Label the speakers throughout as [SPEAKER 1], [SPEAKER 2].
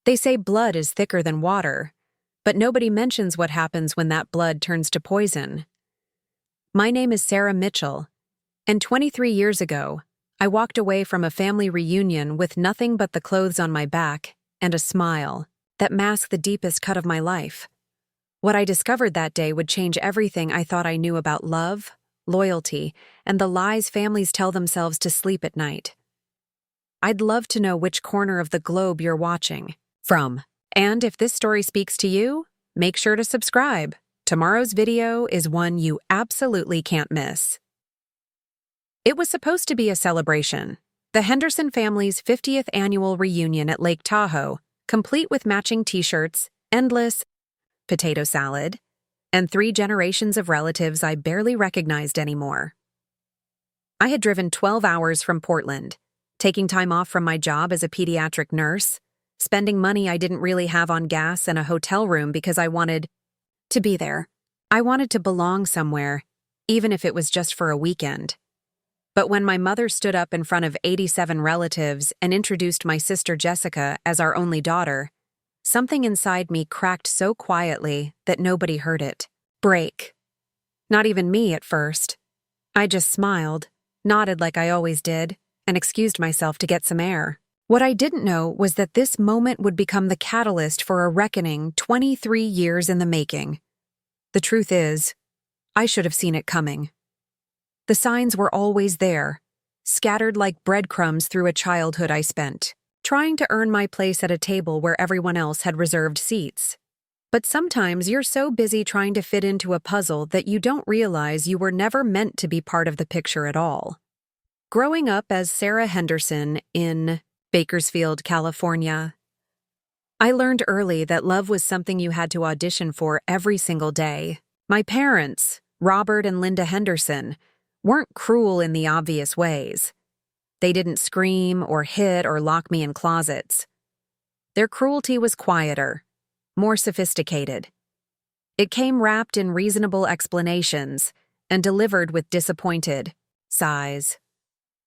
[SPEAKER 1] They say blood is thicker than water, but nobody mentions what happens when that blood turns to poison. My name is Sarah Mitchell, and 23 years ago, I walked away from a family reunion with nothing but the clothes on my back and a smile that masked the deepest cut of my life. What I discovered that day would change everything I thought I knew about love, loyalty, and the lies families tell themselves to sleep at night. I'd love to know which corner of the globe you're watching from. And if this story speaks to you, make sure to subscribe. Tomorrow's video is one you absolutely can't miss. It was supposed to be a celebration. The Henderson family's 50th annual reunion at Lake Tahoe, complete with matching t-shirts, endless potato salad, and 3 generations of relatives I barely recognized anymore. I had driven 12 hours from Portland, taking time off from my job as a pediatric nurse, spending money I didn't really have on gas and a hotel room because I wanted to be there. I wanted to belong somewhere, even if it was just for a weekend. But when my mother stood up in front of 87 relatives and introduced my sister Jessica as our only daughter, something inside me cracked so quietly that nobody heard it break. Not even me at first. I just smiled, nodded like I always did, and excused myself to get some air. What I didn't know was that this moment would become the catalyst for a reckoning 23 years in the making. The truth is, I should have seen it coming. The signs were always there, scattered like breadcrumbs through a childhood I spent, trying to earn my place at a table where everyone else had reserved seats. But sometimes you're so busy trying to fit into a puzzle that you don't realize you were never meant to be part of the picture at all. Growing up as Sarah Henderson in Bakersfield, California, I learned early that love was something you had to audition for every single day. My parents, Robert and Linda Henderson, weren't cruel in the obvious ways. They didn't scream or hit or lock me in closets. Their cruelty was quieter, more sophisticated. It came wrapped in reasonable explanations and delivered with disappointed sighs.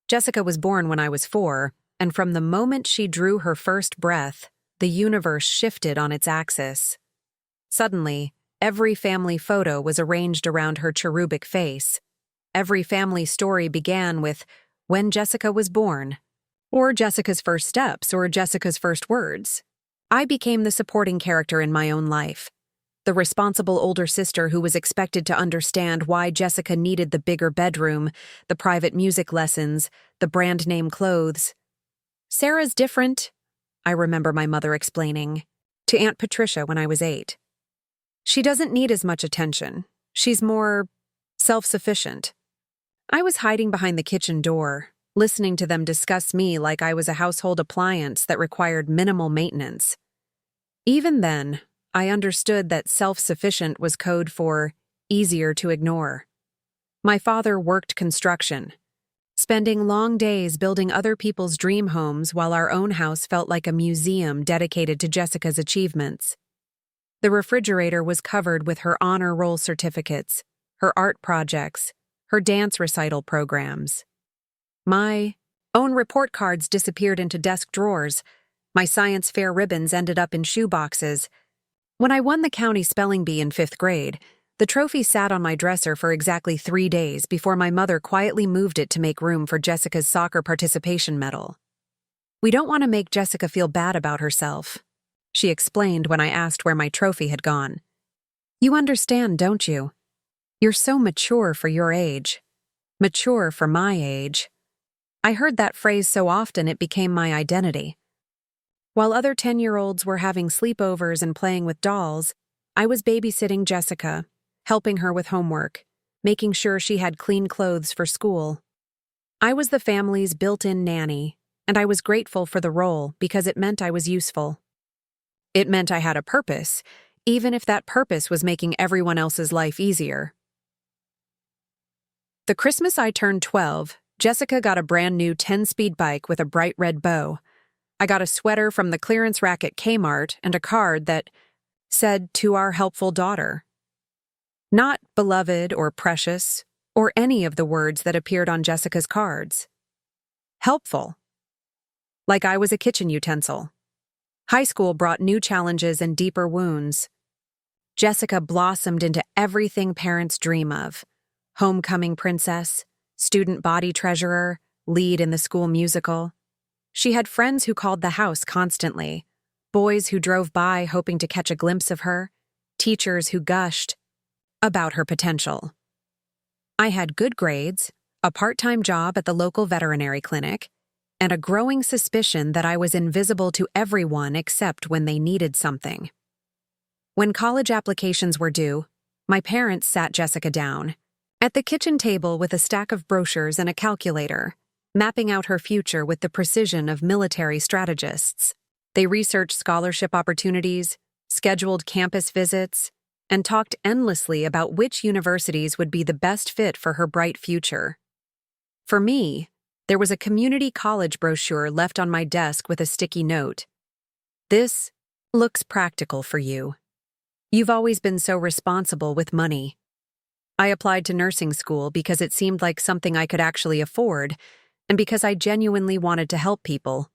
[SPEAKER 1] Jessica was born when I was 4, and from the moment she drew her first breath, the universe shifted on its axis. Suddenly, every family photo was arranged around her cherubic face. Every family story began with when Jessica was born, or Jessica's first steps, or Jessica's first words. I became the supporting character in my own life, the responsible older sister who was expected to understand why Jessica needed the bigger bedroom, the private music lessons, the brand name clothes. Sarah's different, I remember my mother explaining, to Aunt Patricia when I was 8. She doesn't need as much attention. She's more self-sufficient. I was hiding behind the kitchen door, listening to them discuss me like I was a household appliance that required minimal maintenance. Even then, I understood that self-sufficient was code for easier to ignore. My father worked construction, spending long days building other people's dream homes while our own house felt like a museum dedicated to Jessica's achievements. The refrigerator was covered with her honor roll certificates, her art projects, her dance recital programs. My own report cards disappeared into desk drawers. My science fair ribbons ended up in shoe boxes. When I won the county spelling bee in 5th grade, the trophy sat on my dresser for exactly 3 days before my mother quietly moved it to make room for Jessica's soccer participation medal. "We don't want to make Jessica feel bad about herself," she explained when I asked where my trophy had gone. "You understand, don't you? You're so mature for your age. Mature for my age." I heard that phrase so often it became my identity. While other 10-year-olds were having sleepovers and playing with dolls, I was babysitting Jessica, helping her with homework, making sure she had clean clothes for school. I was the family's built-in nanny, and I was grateful for the role because it meant I was useful. It meant I had a purpose, even if that purpose was making everyone else's life easier. The Christmas I turned 12, Jessica got a brand new 10-speed bike with a bright red bow. I got a sweater from the clearance rack at Kmart and a card that said, "To our helpful daughter." Not beloved or precious, or any of the words that appeared on Jessica's cards. Helpful. Like I was a kitchen utensil. High school brought new challenges and deeper wounds. Jessica blossomed into everything parents dream of: homecoming princess, student body treasurer, lead in the school musical. She had friends who called the house constantly, boys who drove by hoping to catch a glimpse of her, teachers who gushed about her potential. I had good grades, a part-time job at the local veterinary clinic, and a growing suspicion that I was invisible to everyone except when they needed something. When college applications were due, my parents sat Jessica down at the kitchen table with a stack of brochures and a calculator, mapping out her future with the precision of military strategists. They researched scholarship opportunities, scheduled campus visits, and talked endlessly about which universities would be the best fit for her bright future. For me, there was a community college brochure left on my desk with a sticky note. "This looks practical for you. You've always been so responsible with money." I applied to nursing school because it seemed like something I could actually afford, and because I genuinely wanted to help people.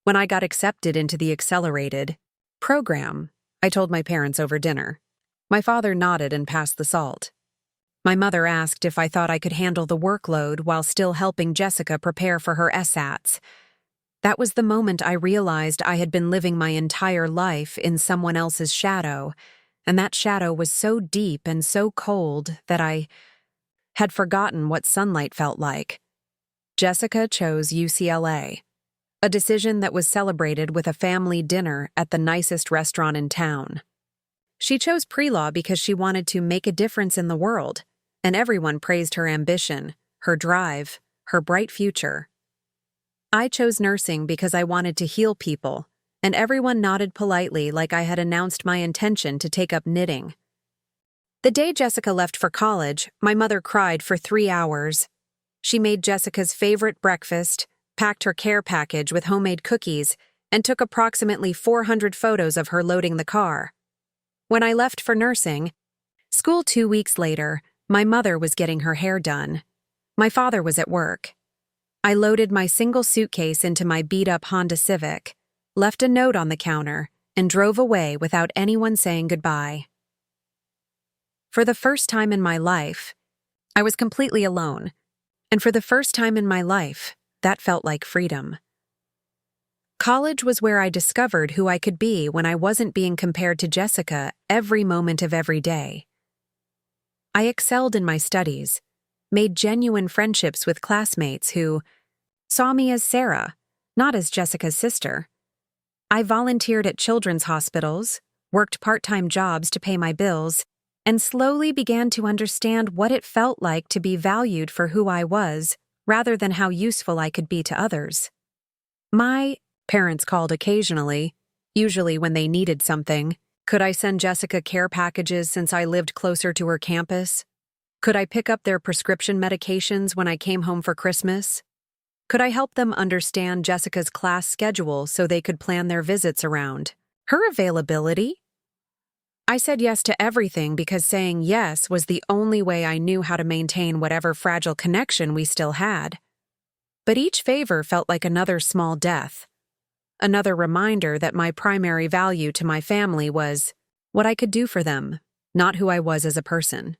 [SPEAKER 1] When I got accepted into the accelerated program, I told my parents over dinner. My father nodded and passed the salt. My mother asked if I thought I could handle the workload while still helping Jessica prepare for her SATs. That was the moment I realized I had been living my entire life in someone else's shadow, and that shadow was so deep and so cold that I had forgotten what sunlight felt like. Jessica chose UCLA, a decision that was celebrated with a family dinner at the nicest restaurant in town. She chose pre-law because she wanted to make a difference in the world, and everyone praised her ambition, her drive, her bright future. I chose nursing because I wanted to heal people, and everyone nodded politely like I had announced my intention to take up knitting. The day Jessica left for college, my mother cried for 3 hours. She made Jessica's favorite breakfast, packed her care package with homemade cookies, and took approximately 400 photos of her loading the car. When I left for nursing school 2 weeks later, my mother was getting her hair done. My father was at work. I loaded my single suitcase into my beat-up Honda Civic, left a note on the counter, and drove away without anyone saying goodbye. For the first time in my life, I was completely alone, and for the first time in my life, that felt like freedom. College was where I discovered who I could be when I wasn't being compared to Jessica every moment of every day. I excelled in my studies, made genuine friendships with classmates who saw me as Sarah, not as Jessica's sister. I volunteered at children's hospitals, worked part-time jobs to pay my bills, and slowly began to understand what it felt like to be valued for who I was, rather than how useful I could be to others. My parents called occasionally, usually when they needed something. Could I send Jessica care packages since I lived closer to her campus? Could I pick up their prescription medications when I came home for Christmas? Could I help them understand Jessica's class schedule so they could plan their visits around her availability? I said yes to everything because saying yes was the only way I knew how to maintain whatever fragile connection we still had. But each favor felt like another small death. Another reminder that my primary value to my family was what I could do for them, not who I was as a person.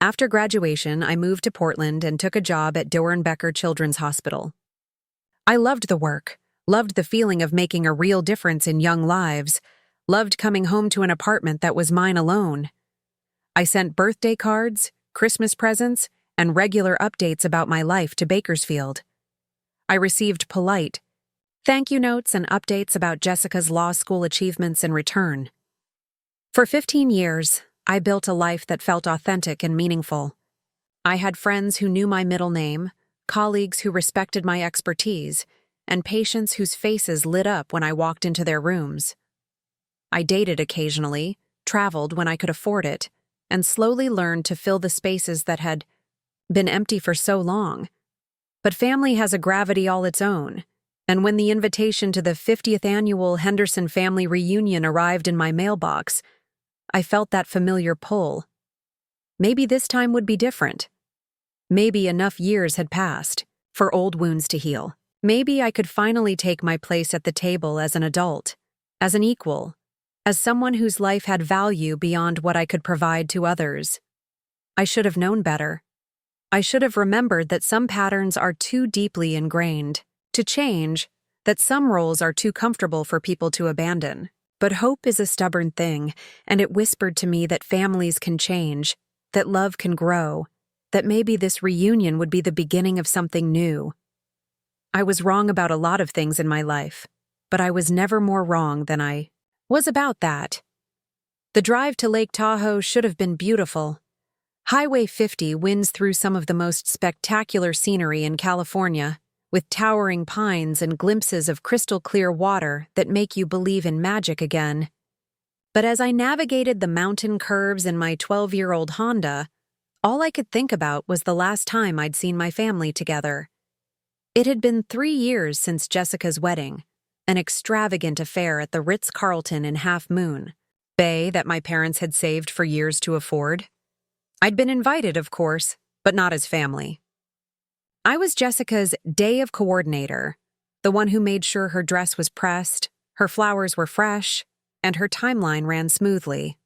[SPEAKER 1] After graduation, I moved to Portland and took a job at Doernbecher Children's Hospital. I loved the work, loved the feeling of making a real difference in young lives, loved coming home to an apartment that was mine alone. I sent birthday cards, Christmas presents, and regular updates about my life to Bakersfield. I received polite thank you notes and updates about Jessica's law school achievements in return. For 15 years, I built a life that felt authentic and meaningful. I had friends who knew my middle name, colleagues who respected my expertise, and patients whose faces lit up when I walked into their rooms. I dated occasionally, traveled when I could afford it, and slowly learned to fill the spaces that had been empty for so long. But family has a gravity all its own, and when the invitation to the 50th annual Henderson family reunion arrived in my mailbox, I felt that familiar pull. Maybe this time would be different. Maybe enough years had passed for old wounds to heal. Maybe I could finally take my place at the table as an adult, as an equal, as someone whose life had value beyond what I could provide to others. I should have known better. I should have remembered that some patterns are too deeply ingrained to change, that some roles are too comfortable for people to abandon. But hope is a stubborn thing, and it whispered to me that families can change, that love can grow, that maybe this reunion would be the beginning of something new. I was wrong about a lot of things in my life, but I was never more wrong than I was about that. The drive to Lake Tahoe should have been beautiful. Highway 50 winds through some of the most spectacular scenery in California, with towering pines and glimpses of crystal-clear water that make you believe in magic again. But as I navigated the mountain curves in my 12-year-old Honda, all I could think about was the last time I'd seen my family together. It had been 3 years since Jessica's wedding, an extravagant affair at the Ritz-Carlton in Half Moon Bay that my parents had saved for years to afford. I'd been invited, of course, but not as family. I was Jessica's day of coordinator, the one who made sure her dress was pressed, her flowers were fresh, and her timeline ran smoothly.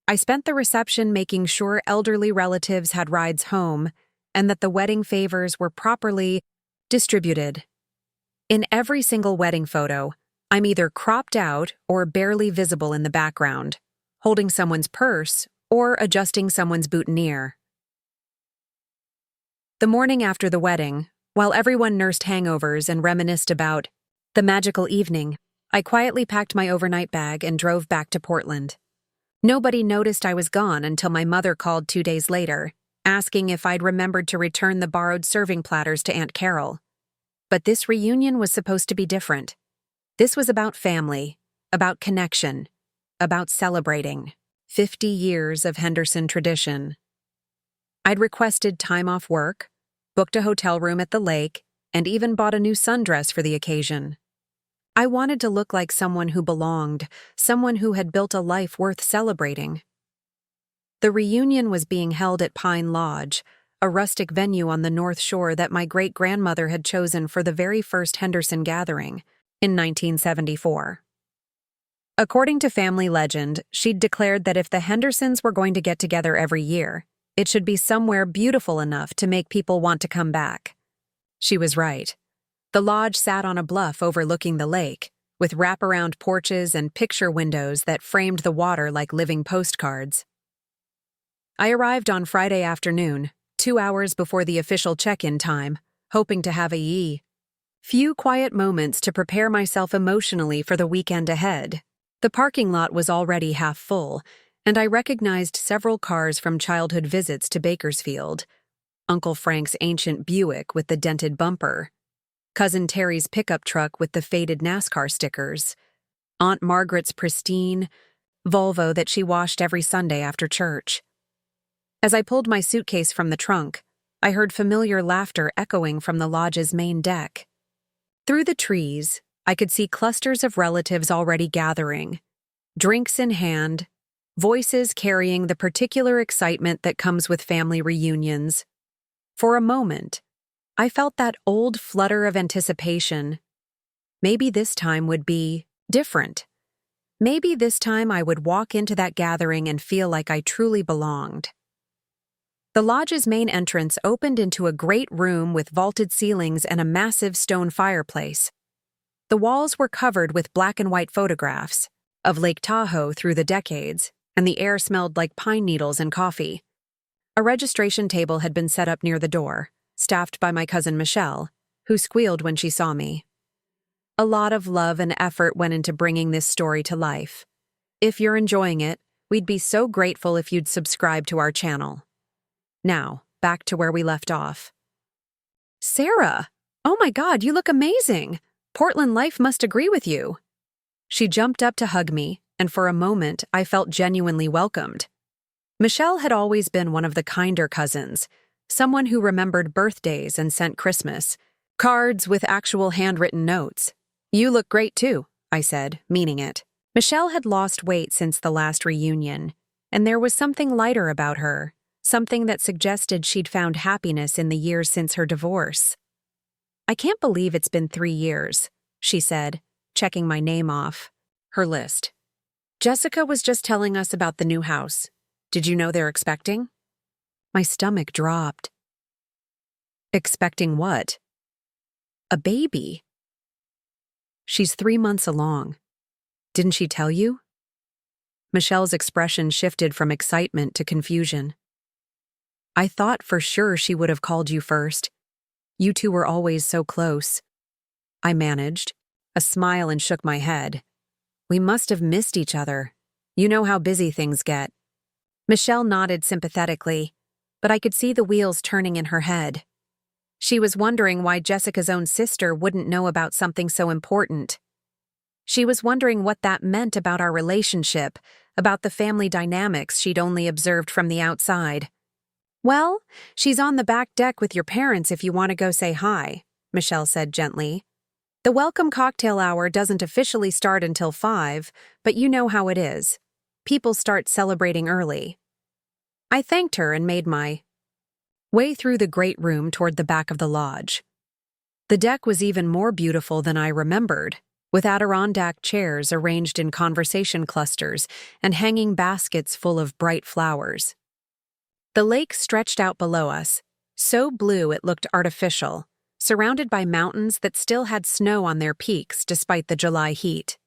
[SPEAKER 1] I spent the reception making sure elderly relatives had rides home and that the wedding favors were properly distributed. In every single wedding photo, I'm either cropped out or barely visible in the background, holding someone's purse or adjusting someone's boutonniere. The morning after the wedding, while everyone nursed hangovers and reminisced about the magical evening, I quietly packed my overnight bag and drove back to Portland. Nobody noticed I was gone until my mother called 2 days later, asking if I'd remembered to return the borrowed serving platters to Aunt Carol. But this reunion was supposed to be different. This was about family, about connection, about celebrating 50 years of Henderson tradition. I'd requested time off work, booked a hotel room at the lake, and even bought a new sundress for the occasion. I wanted to look like someone who belonged, someone who had built a life worth celebrating. The reunion was being held at Pine Lodge, a rustic venue on the North Shore that my great-grandmother had chosen for the very first Henderson gathering, in 1974. According to family legend, she'd declared that if the Hendersons were going to get together every year, it should be somewhere beautiful enough to make people want to come back. She was right. The lodge sat on a bluff overlooking the lake, with wraparound porches and picture windows that framed the water like living postcards. I arrived on Friday afternoon, 2 hours before the official check-in time, hoping to have few quiet moments to prepare myself emotionally for the weekend ahead. The parking lot was already half full, and I recognized several cars from childhood visits to Bakersfield. Uncle Frank's ancient Buick with the dented bumper, Cousin Terry's pickup truck with the faded NASCAR stickers, Aunt Margaret's pristine Volvo that she washed every Sunday after church. As I pulled my suitcase from the trunk, I heard familiar laughter echoing from the lodge's main deck. Through the trees, I could see clusters of relatives already gathering, drinks in hand, voices carrying the particular excitement that comes with family reunions. For a moment, I felt that old flutter of anticipation. Maybe this time would be different. Maybe this time I would walk into that gathering and feel like I truly belonged. The lodge's main entrance opened into a great room with vaulted ceilings and a massive stone fireplace. The walls were covered with black and white photographs of Lake Tahoe through the decades, and the air smelled like pine needles and coffee. A registration table had been set up near the door, staffed by my cousin Michelle, who squealed when she saw me. A lot of love and effort went into bringing this story to life. If you're enjoying it, we'd be so grateful if you'd subscribe to our channel. Now, back to where we left off. Sarah! Oh my God, you look amazing! Portland life must agree with you. She jumped up to hug me, and for a moment I felt genuinely welcomed. Michelle had always been one of the kinder cousins, someone who remembered birthdays and sent Christmas cards with actual handwritten notes. You look great too, I said, meaning it. Michelle had lost weight since the last reunion, and there was something lighter about her, something that suggested she'd found happiness in the years since her divorce. I can't believe it's been 3 years, she said, checking my name off her list. Jessica was just telling us about the new house. Did you know they're expecting? My stomach dropped. Expecting what? A baby. She's 3 months along. Didn't she tell you? Michelle's expression shifted from excitement to confusion. I thought for sure she would have called you first. You two were always so close. I managed, a smile, and shook my head. We must have missed each other. You know how busy things get. Michelle nodded sympathetically, but I could see the wheels turning in her head. She was wondering why Jessica's own sister wouldn't know about something so important. She was wondering what that meant about our relationship, about the family dynamics she'd only observed from the outside. Well, she's on the back deck with your parents if you want to go say hi, Michelle said gently. The welcome cocktail hour doesn't officially start until 5, but you know how it is. People start celebrating early. I thanked her and made my way through the great room toward the back of the lodge. The deck was even more beautiful than I remembered, with Adirondack chairs arranged in conversation clusters and hanging baskets full of bright flowers. The lake stretched out below us, so blue it looked artificial, surrounded by mountains that still had snow on their peaks despite the July heat.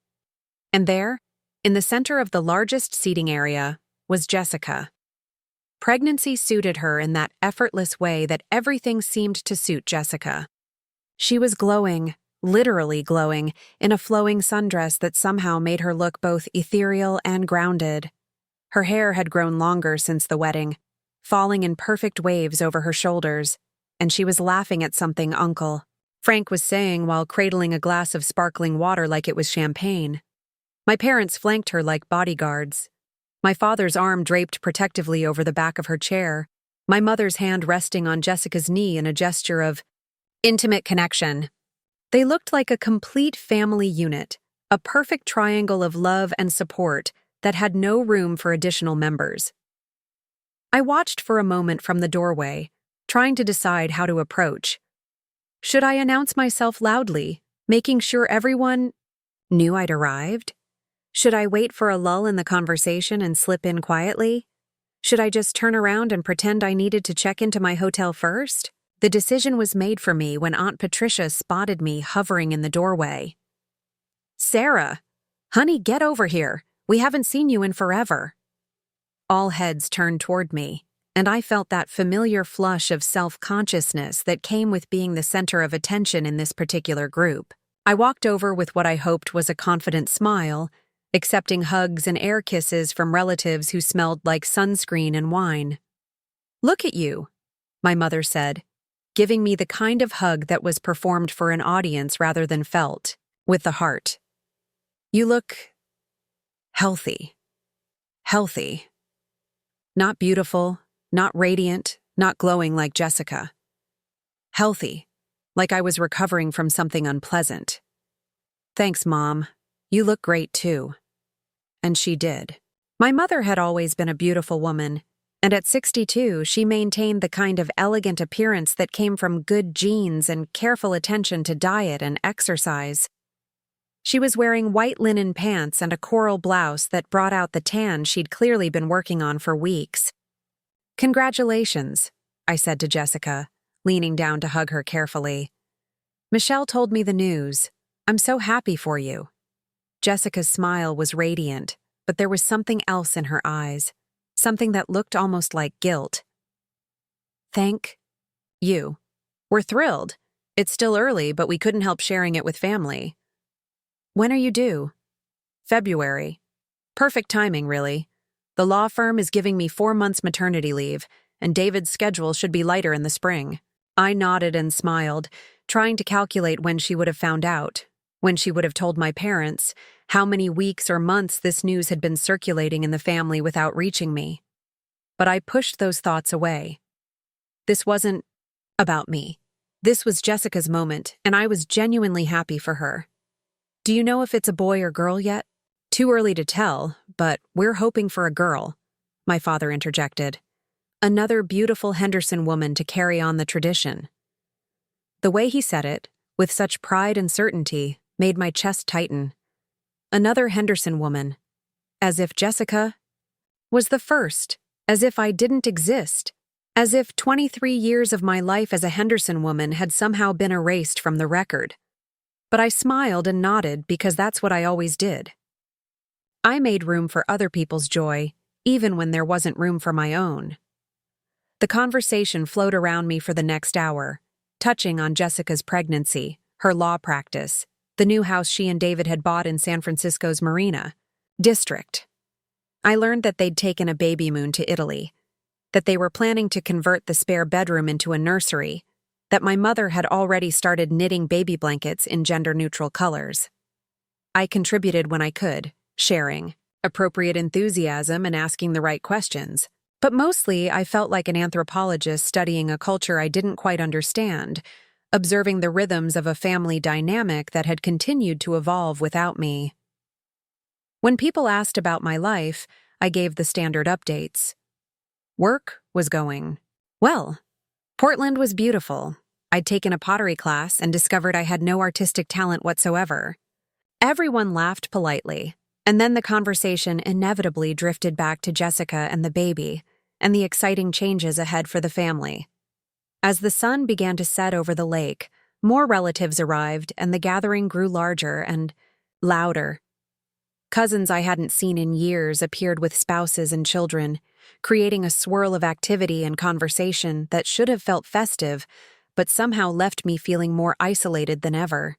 [SPEAKER 1] And there, in the center of the largest seating area, was Jessica. Pregnancy suited her in that effortless way that everything seemed to suit Jessica. She was glowing, literally glowing, in a flowing sundress that somehow made her look both ethereal and grounded. Her hair had grown longer since the wedding, falling in perfect waves over her shoulders, and she was laughing at something Uncle Frank was saying while cradling a glass of sparkling water like it was champagne. My parents flanked her like bodyguards. My father's arm draped protectively over the back of her chair, my mother's hand resting on Jessica's knee in a gesture of intimate connection. They looked like a complete family unit, a perfect triangle of love and support that had no room for additional members. I watched for a moment from the doorway, trying to decide how to approach. Should I announce myself loudly, making sure everyone knew I'd arrived? Should I wait for a lull in the conversation and slip in quietly? Should I just turn around and pretend I needed to check into my hotel first? The decision was made for me when Aunt Patricia spotted me hovering in the doorway. Sarah! Honey, get over here. We haven't seen you in forever. All heads turned toward me, and I felt that familiar flush of self-consciousness that came with being the center of attention in this particular group. I walked over with what I hoped was a confident smile, accepting hugs and air kisses from relatives who smelled like sunscreen and wine. Look at you, my mother said, giving me the kind of hug that was performed for an audience rather than felt, with the heart. You look healthy. Healthy. Not beautiful, not radiant, not glowing like Jessica. Healthy, like I was recovering from something unpleasant. Thanks, Mom. You look great too. And she did. My mother had always been a beautiful woman, and at 62 she maintained the kind of elegant appearance that came from good genes and careful attention to diet and exercise. She was wearing white linen pants and a coral blouse that brought out the tan she'd clearly been working on for weeks. Congratulations, I said to Jessica, leaning down to hug her carefully. Michelle told me the news. I'm so happy for you. Jessica's smile was radiant, but there was something else in her eyes, something that looked almost like guilt. Thank you. We're thrilled. It's still early, but we couldn't help sharing it with family. When are you due? February. Perfect timing, really. The law firm is giving me 4 months maternity leave, and David's schedule should be lighter in the spring. I nodded and smiled, trying to calculate when she would have found out, when she would have told my parents, how many weeks or months this news had been circulating in the family without reaching me. But I pushed those thoughts away. This wasn't about me. This was Jessica's moment, and I was genuinely happy for her. Do you know if it's a boy or girl yet? Too early to tell, but we're hoping for a girl, my father interjected. Another beautiful Henderson woman to carry on the tradition. The way he said it, with such pride and certainty, made my chest tighten. Another Henderson woman. As if Jessica was the first. As if I didn't exist. As if 23 years of my life as a Henderson woman had somehow been erased from the record. But I smiled and nodded because that's what I always did. I made room for other people's joy, even when there wasn't room for my own. The conversation flowed around me for the next hour, touching on Jessica's pregnancy, her law practice, the new house she and David had bought in San Francisco's Marina District. I learned that they'd taken a baby moon to Italy, that they were planning to convert the spare bedroom into a nursery, that my mother had already started knitting baby blankets in gender-neutral colors. I contributed when I could, sharing appropriate enthusiasm and asking the right questions. But mostly, I felt like an anthropologist studying a culture I didn't quite understand, observing the rhythms of a family dynamic that had continued to evolve without me. When people asked about my life, I gave the standard updates. Work was going well. Portland was beautiful. I'd taken a pottery class and discovered I had no artistic talent whatsoever. Everyone laughed politely, and then the conversation inevitably drifted back to Jessica and the baby, and the exciting changes ahead for the family. As the sun began to set over the lake, more relatives arrived and the gathering grew larger and louder. Cousins I hadn't seen in years appeared with spouses and children, creating a swirl of activity and conversation that should have felt festive, but somehow left me feeling more isolated than ever.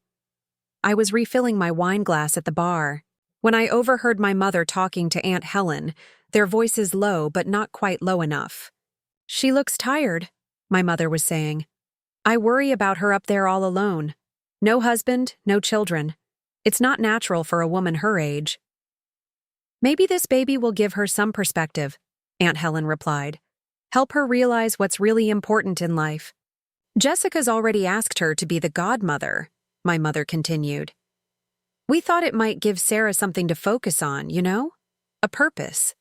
[SPEAKER 1] I was refilling my wine glass at the bar when I overheard my mother talking to Aunt Helen, their voices low but not quite low enough. "She looks tired," my mother was saying. "I worry about her up there all alone. No husband, no children. It's not natural for a woman her age." "Maybe this baby will give her some perspective," Aunt Helen replied. "Help her realize what's really important in life." "Jessica's already asked her to be the godmother," my mother continued. "We thought it might give Sarah something to focus on, you know? A purpose.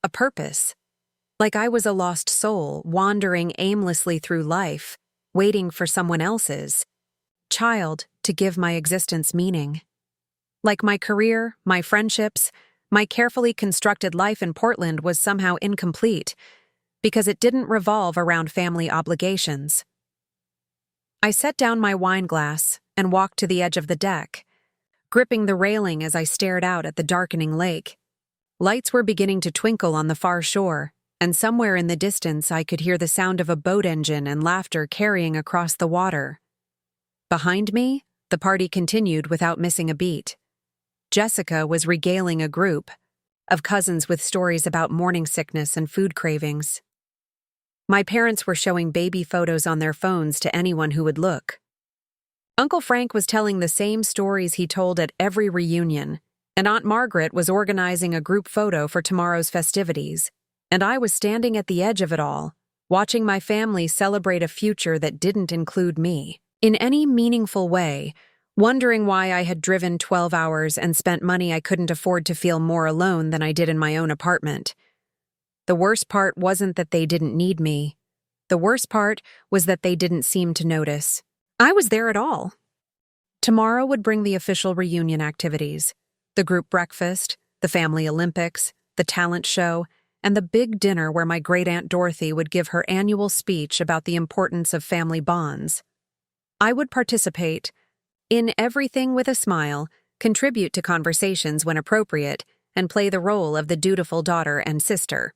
[SPEAKER 1] A purpose. Like I was a lost soul, wandering aimlessly through life, waiting for someone else's child to give my existence meaning. Like my career, my friendships, my carefully constructed life in Portland was somehow incomplete because it didn't revolve around family obligations. I set down my wine glass and walked to the edge of the deck, gripping the railing as I stared out at the darkening lake. Lights were beginning to twinkle on the far shore, and somewhere in the distance I could hear the sound of a boat engine and laughter carrying across the water. Behind me, the party continued without missing a beat. Jessica was regaling a group of cousins with stories about morning sickness and food cravings. My parents were showing baby photos on their phones to anyone who would look. Uncle Frank was telling the same stories he told at every reunion, and Aunt Margaret was organizing a group photo for tomorrow's festivities, and I was standing at the edge of it all, watching my family celebrate a future that didn't include me in any meaningful way, wondering why I had driven 12 hours and spent money I couldn't afford to feel more alone than I did in my own apartment. The worst part wasn't that they didn't need me. The worst part was that they didn't seem to notice. I was there at all. Tomorrow would bring the official reunion activities, the group breakfast, the family Olympics, the talent show, and the big dinner where my great-aunt Dorothy would give her annual speech about the importance of family bonds. I would participate in everything with a smile, contribute to conversations when appropriate, and play the role of the dutiful daughter and sister.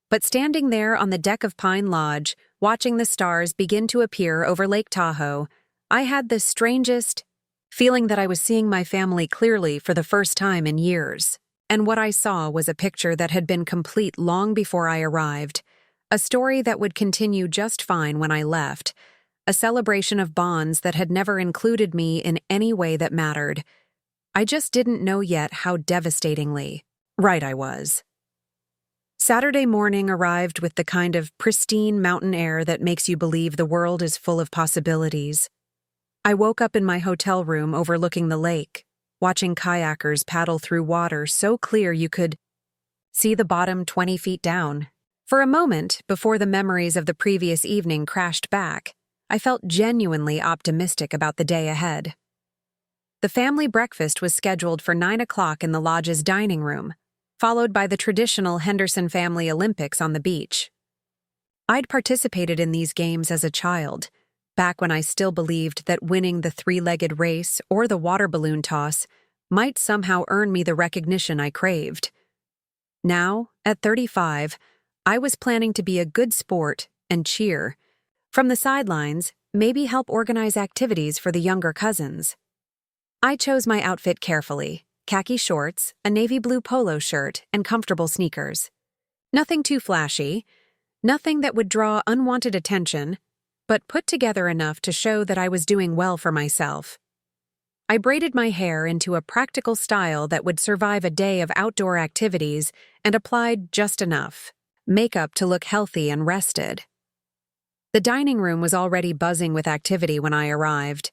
[SPEAKER 1] But standing there on the deck of Pine Lodge, watching the stars begin to appear over Lake Tahoe, I had the strangest feeling that I was seeing my family clearly for the first time in years. And what I saw was a picture that had been complete long before I arrived, a story that would continue just fine when I left, a celebration of bonds that had never included me in any way that mattered. I just didn't know yet how devastatingly right I was. Saturday morning arrived with the kind of pristine mountain air that makes you believe the world is full of possibilities. I woke up in my hotel room overlooking the lake, watching kayakers paddle through water so clear you could see the bottom 20 feet down. For a moment, before the memories of the previous evening crashed back, I felt genuinely optimistic about the day ahead. The family breakfast was scheduled for 9 o'clock in the lodge's dining room, followed by the traditional Henderson family Olympics on the beach. I'd participated in these games as a child, back when I still believed that winning the three-legged race or the water balloon toss might somehow earn me the recognition I craved. Now, at 35, I was planning to be a good sport and cheer. From the sidelines, maybe help organize activities for the younger cousins. I chose my outfit carefully: khaki shorts, a navy blue polo shirt, and comfortable sneakers. Nothing too flashy, nothing that would draw unwanted attention, but put together enough to show that I was doing well for myself. I braided my hair into a practical style that would survive a day of outdoor activities and applied just enough makeup to look healthy and rested. The dining room was already buzzing with activity when I arrived.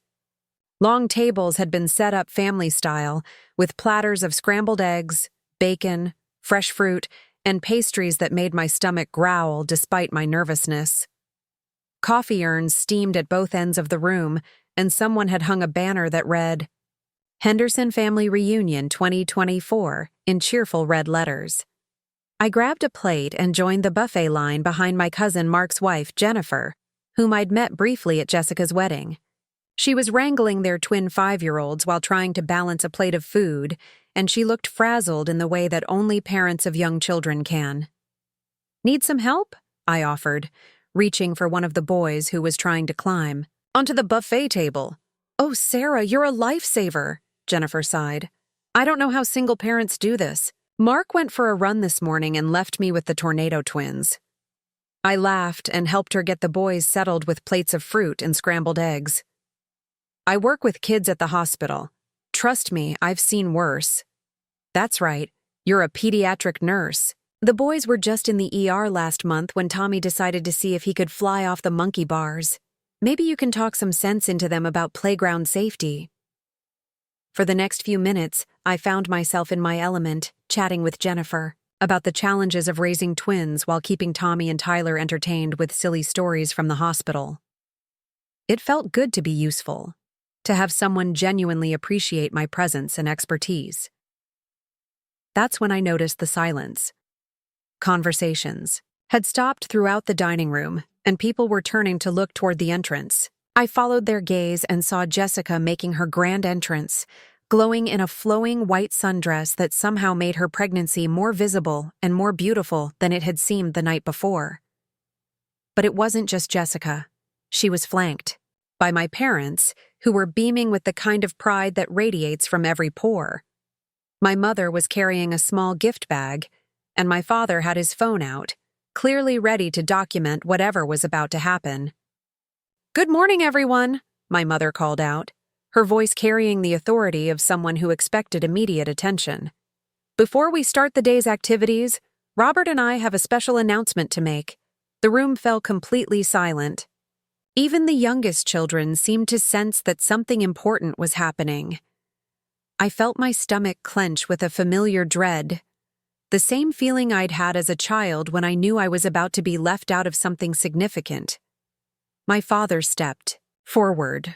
[SPEAKER 1] Long tables had been set up family style, with platters of scrambled eggs, bacon, fresh fruit, and pastries that made my stomach growl despite my nervousness. Coffee urns steamed at both ends of the room, and someone had hung a banner that read, "Henderson Family Reunion 2024, in cheerful red letters. I grabbed a plate and joined the buffet line behind my cousin Mark's wife, Jennifer, whom I'd met briefly at Jessica's wedding. She was wrangling their twin 5-year-olds while trying to balance a plate of food, and she looked frazzled in the way that only parents of young children can. "Need some help?" I offered, reaching for one of the boys who was trying to climb onto the buffet table. "Oh, Sarah, you're a lifesaver," Jennifer sighed. "I don't know how single parents do this. Mark went for a run this morning and left me with the tornado twins." I laughed and helped her get the boys settled with plates of fruit and scrambled eggs. "I work with kids at the hospital. Trust me, I've seen worse." "That's right. You're a pediatric nurse. The boys were just in the ER last month when Tommy decided to see if he could fly off the monkey bars. Maybe you can talk some sense into them about playground safety." For the next few minutes, I found myself in my element, chatting with Jennifer about the challenges of raising twins while keeping Tommy and Tyler entertained with silly stories from the hospital. It felt good to be useful, to have someone genuinely appreciate my presence and expertise. That's when I noticed the silence. Conversations had stopped throughout the dining room, and people were turning to look toward the entrance. I followed their gaze and saw Jessica making her grand entrance, glowing in a flowing white sundress that somehow made her pregnancy more visible and more beautiful than it had seemed the night before. But it wasn't just Jessica. She was flanked by my parents, who were beaming with the kind of pride that radiates from every pore. My mother was carrying a small gift bag, and my father had his phone out, clearly ready to document whatever was about to happen. "Good morning, everyone," my mother called out, her voice carrying the authority of someone who expected immediate attention. "Before we start the day's activities, Robert and I have a special announcement to make." The room fell completely silent. Even the youngest children seemed to sense that something important was happening. I felt my stomach clench with a familiar dread, the same feeling I'd had as a child when I knew I was about to be left out of something significant. My father stepped forward,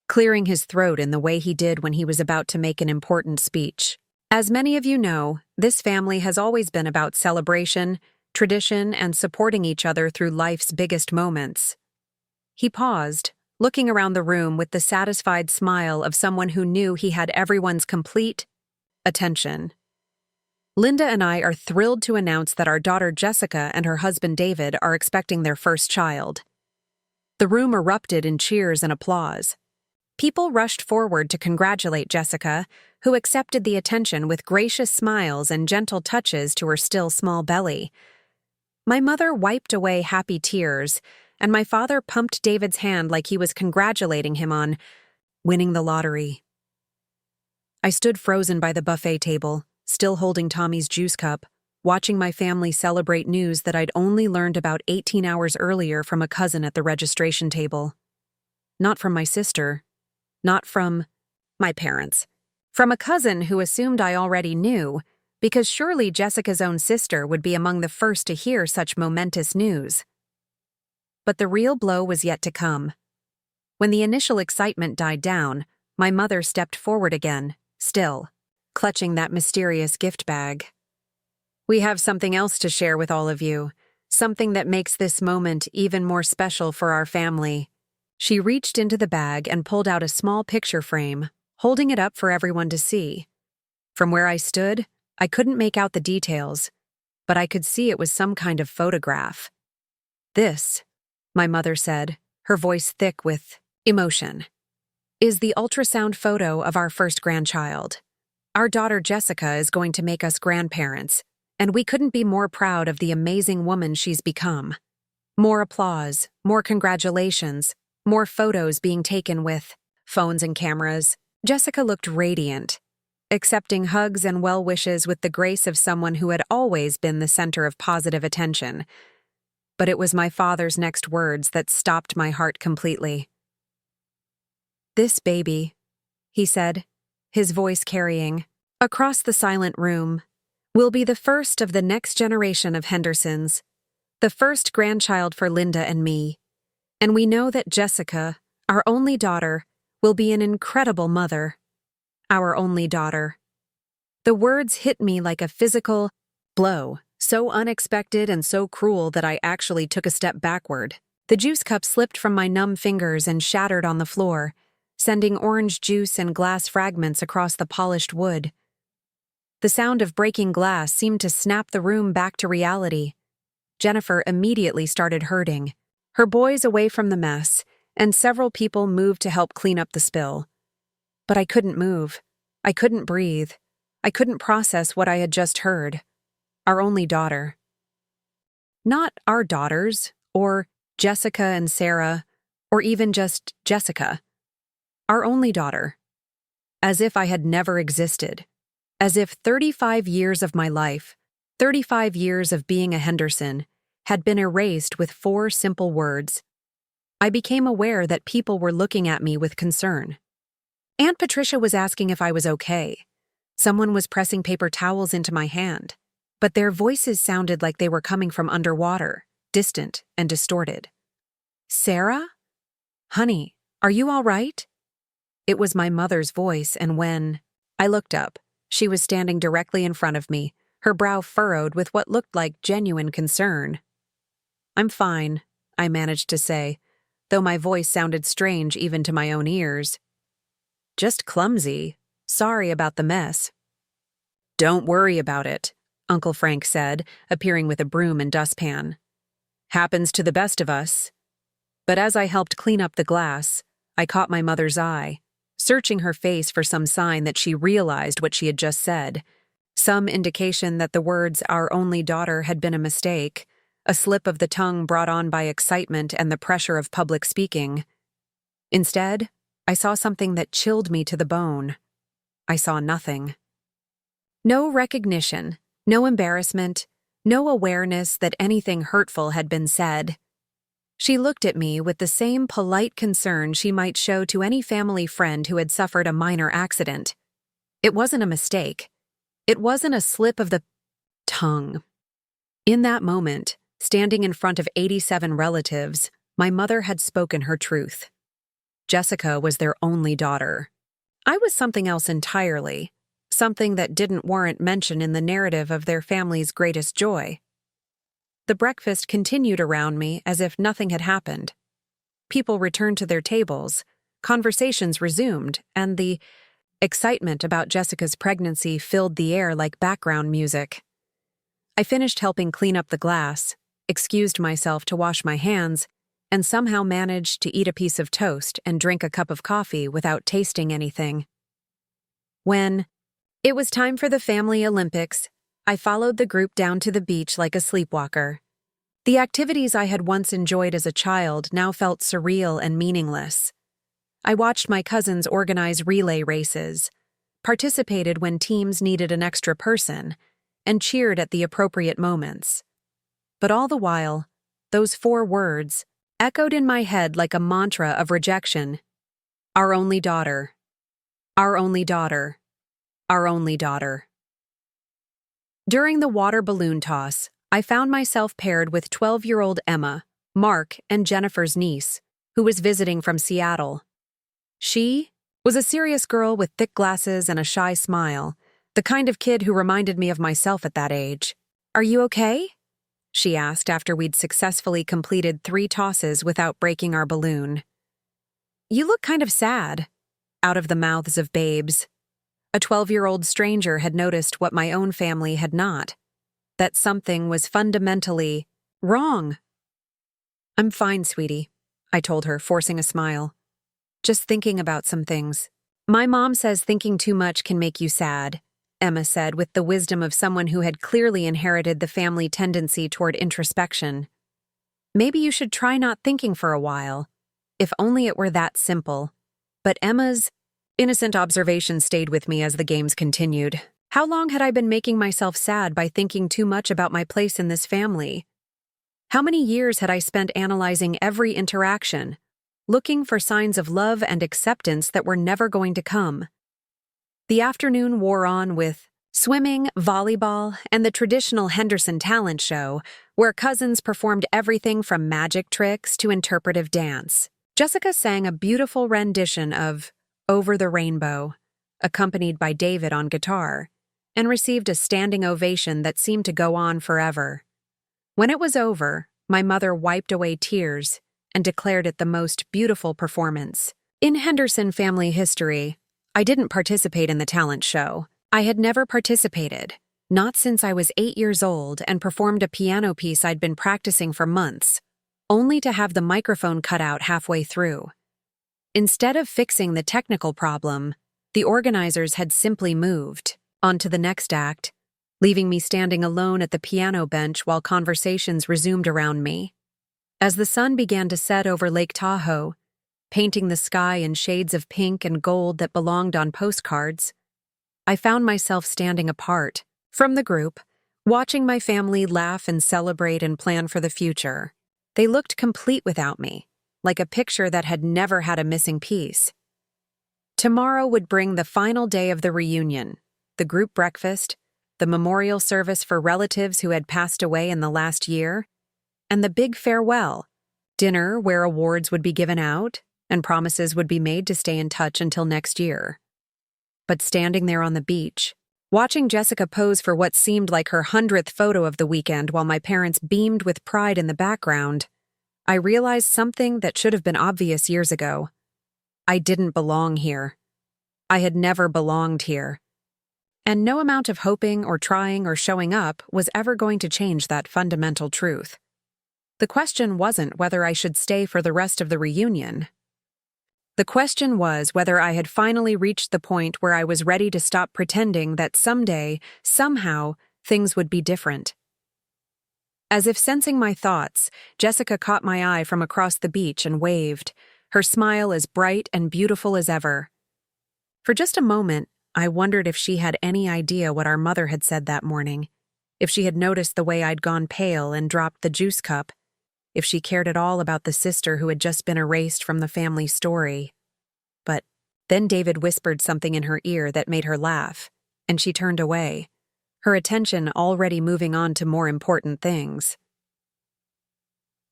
[SPEAKER 1] clearing his throat in the way he did when he was about to make an important speech. As many of you know, this family has always been about celebration, tradition, and supporting each other through life's biggest moments. He paused, looking around the room with the satisfied smile of someone who knew he had everyone's complete attention. "Linda and I are thrilled to announce that our daughter Jessica and her husband David are expecting their first child." The room erupted in cheers and applause. People rushed forward to congratulate Jessica, who accepted the attention with gracious smiles and gentle touches to her still small belly. My mother wiped away happy tears, and my father pumped David's hand like he was congratulating him on winning the lottery. I stood frozen by the buffet table, still holding Tommy's juice cup, watching my family celebrate news that I'd only learned about 18 hours earlier from a cousin at the registration table. Not from my sister, not from my parents, from a cousin who assumed I already knew, because surely Jessica's own sister would be among the first to hear such momentous news. But the real blow was yet to come. When the initial excitement died down, my mother stepped forward again, still, clutching that mysterious gift bag. "We have something else to share with all of you, something that makes this moment even more special for our family." She reached into the bag and pulled out a small picture frame, holding it up for everyone to see. From where I stood, I couldn't make out the details, but I could see it was some kind of photograph. "This," my mother said, her voice thick with emotion, "is the ultrasound photo of our first grandchild. Our daughter Jessica is going to make us grandparents, and we couldn't be more proud of the amazing woman she's become." More applause, more congratulations, more photos being taken with phones and cameras. Jessica looked radiant, accepting hugs and well wishes with the grace of someone who had always been the center of positive attention. But it was my father's next words that stopped my heart completely. "This baby," he said, his voice carrying, across the silent room, "will be the first of the next generation of Hendersons, the first grandchild for Linda and me. And we know that Jessica, our only daughter, will be an incredible mother. Our only daughter." The words hit me like a physical blow, so unexpected and so cruel that I actually took a step backward. The juice cup slipped from my numb fingers and shattered on the floor, sending orange juice and glass fragments across the polished wood. The sound of breaking glass seemed to snap the room back to reality. Jennifer immediately started hurting, her boys away from the mess, and several people moved to help clean up the spill. But I couldn't move. I couldn't breathe. I couldn't process what I had just heard. Our only daughter. Not our daughters, or Jessica and Sarah, or even just Jessica. Our only daughter. As if I had never existed. As if 35 years of my life, 35 years of being a Henderson, had been erased with 4 simple words. I became aware that people were looking at me with concern. Aunt Patricia was asking if I was okay. Someone was pressing paper towels into my hand, but their voices sounded like they were coming from underwater, distant and distorted. "Sarah? Honey, are you all right?" It was my mother's voice, and when I looked up, she was standing directly in front of me, her brow furrowed with what looked like genuine concern. "I'm fine," I managed to say, though my voice sounded strange even to my own ears. "Just clumsy. Sorry about the mess." "Don't worry about it," Uncle Frank said, appearing with a broom and dustpan. "Happens to the best of us." But as I helped clean up the glass, I caught my mother's eye, searching her face for some sign that she realized what she had just said, some indication that the words "our only daughter" had been a mistake, a slip of the tongue brought on by excitement and the pressure of public speaking. Instead, I saw something that chilled me to the bone. I saw nothing. No recognition, no embarrassment, no awareness that anything hurtful had been said. She looked at me with the same polite concern she might show to any family friend who had suffered a minor accident. It wasn't a mistake. It wasn't a slip of the tongue. In that moment, standing in front of 87 relatives, my mother had spoken her truth. Jessica was their only daughter. I was something else entirely, something that didn't warrant mention in the narrative of their family's greatest joy. The breakfast continued around me as if nothing had happened. People returned to their tables, conversations resumed, and the excitement about Jessica's pregnancy filled the air like background music. I finished helping clean up the glass, excused myself to wash my hands, and somehow managed to eat a piece of toast and drink a cup of coffee without tasting anything. When it was time for the family Olympics, I followed the group down to the beach like a sleepwalker. The activities I had once enjoyed as a child now felt surreal and meaningless. I watched my cousins organize relay races, participated when teams needed an extra person, and cheered at the appropriate moments. But all the while, those 4 words echoed in my head like a mantra of rejection. Our only daughter. Our only daughter. Our only daughter. During the water balloon toss, I found myself paired with 12-year-old Emma, Mark and Jennifer's niece, who was visiting from Seattle. She was a serious girl with thick glasses and a shy smile, the kind of kid who reminded me of myself at that age. "Are you okay?" she asked after we'd successfully completed 3 tosses without breaking our balloon. "You look kind of sad," out of the mouths of babes. A 12-year-old stranger had noticed what my own family had not, that something was fundamentally wrong. "I'm fine, sweetie," I told her, forcing a smile. "Just thinking about some things." "My mom says thinking too much can make you sad," Emma said with the wisdom of someone who had clearly inherited the family tendency toward introspection. "Maybe you should try not thinking for a while. If only it were that simple." But Emma's innocent observation stayed with me as the games continued. How long had I been making myself sad by thinking too much about my place in this family? How many years had I spent analyzing every interaction, looking for signs of love and acceptance that were never going to come? The afternoon wore on with swimming, volleyball, and the traditional Henderson talent show, where cousins performed everything from magic tricks to interpretive dance. Jessica sang a beautiful rendition of "Over the Rainbow," accompanied by David on guitar, and received a standing ovation that seemed to go on forever. When it was over, my mother wiped away tears and declared it the most beautiful performance. In Henderson family history, I didn't participate in the talent show. I had never participated, not since I was 8 years old and performed a piano piece I'd been practicing for months, only to have the microphone cut out halfway through. Instead of fixing the technical problem, the organizers had simply moved on to the next act, leaving me standing alone at the piano bench while conversations resumed around me. As the sun began to set over Lake Tahoe, painting the sky in shades of pink and gold that belonged on postcards, I found myself standing apart from the group, watching my family laugh and celebrate and plan for the future. They looked complete without me, like a picture that had never had a missing piece. Tomorrow would bring the final day of the reunion, the group breakfast, the memorial service for relatives who had passed away in the last year, and the big farewell, dinner where awards would be given out and promises would be made to stay in touch until next year. But standing there on the beach, watching Jessica pose for what seemed like her 100th photo of the weekend while my parents beamed with pride in the background, I realized something that should have been obvious years ago. I didn't belong here. I had never belonged here. And no amount of hoping or trying or showing up was ever going to change that fundamental truth. The question wasn't whether I should stay for the rest of the reunion. The question was whether I had finally reached the point where I was ready to stop pretending that someday, somehow, things would be different. As if sensing my thoughts, Jessica caught my eye from across the beach and waved, her smile as bright and beautiful as ever. For just a moment, I wondered if she had any idea what our mother had said that morning, if she had noticed the way I'd gone pale and dropped the juice cup, if she cared at all about the sister who had just been erased from the family story. But then David whispered something in her ear that made her laugh, and she turned away, her attention already moving on to more important things.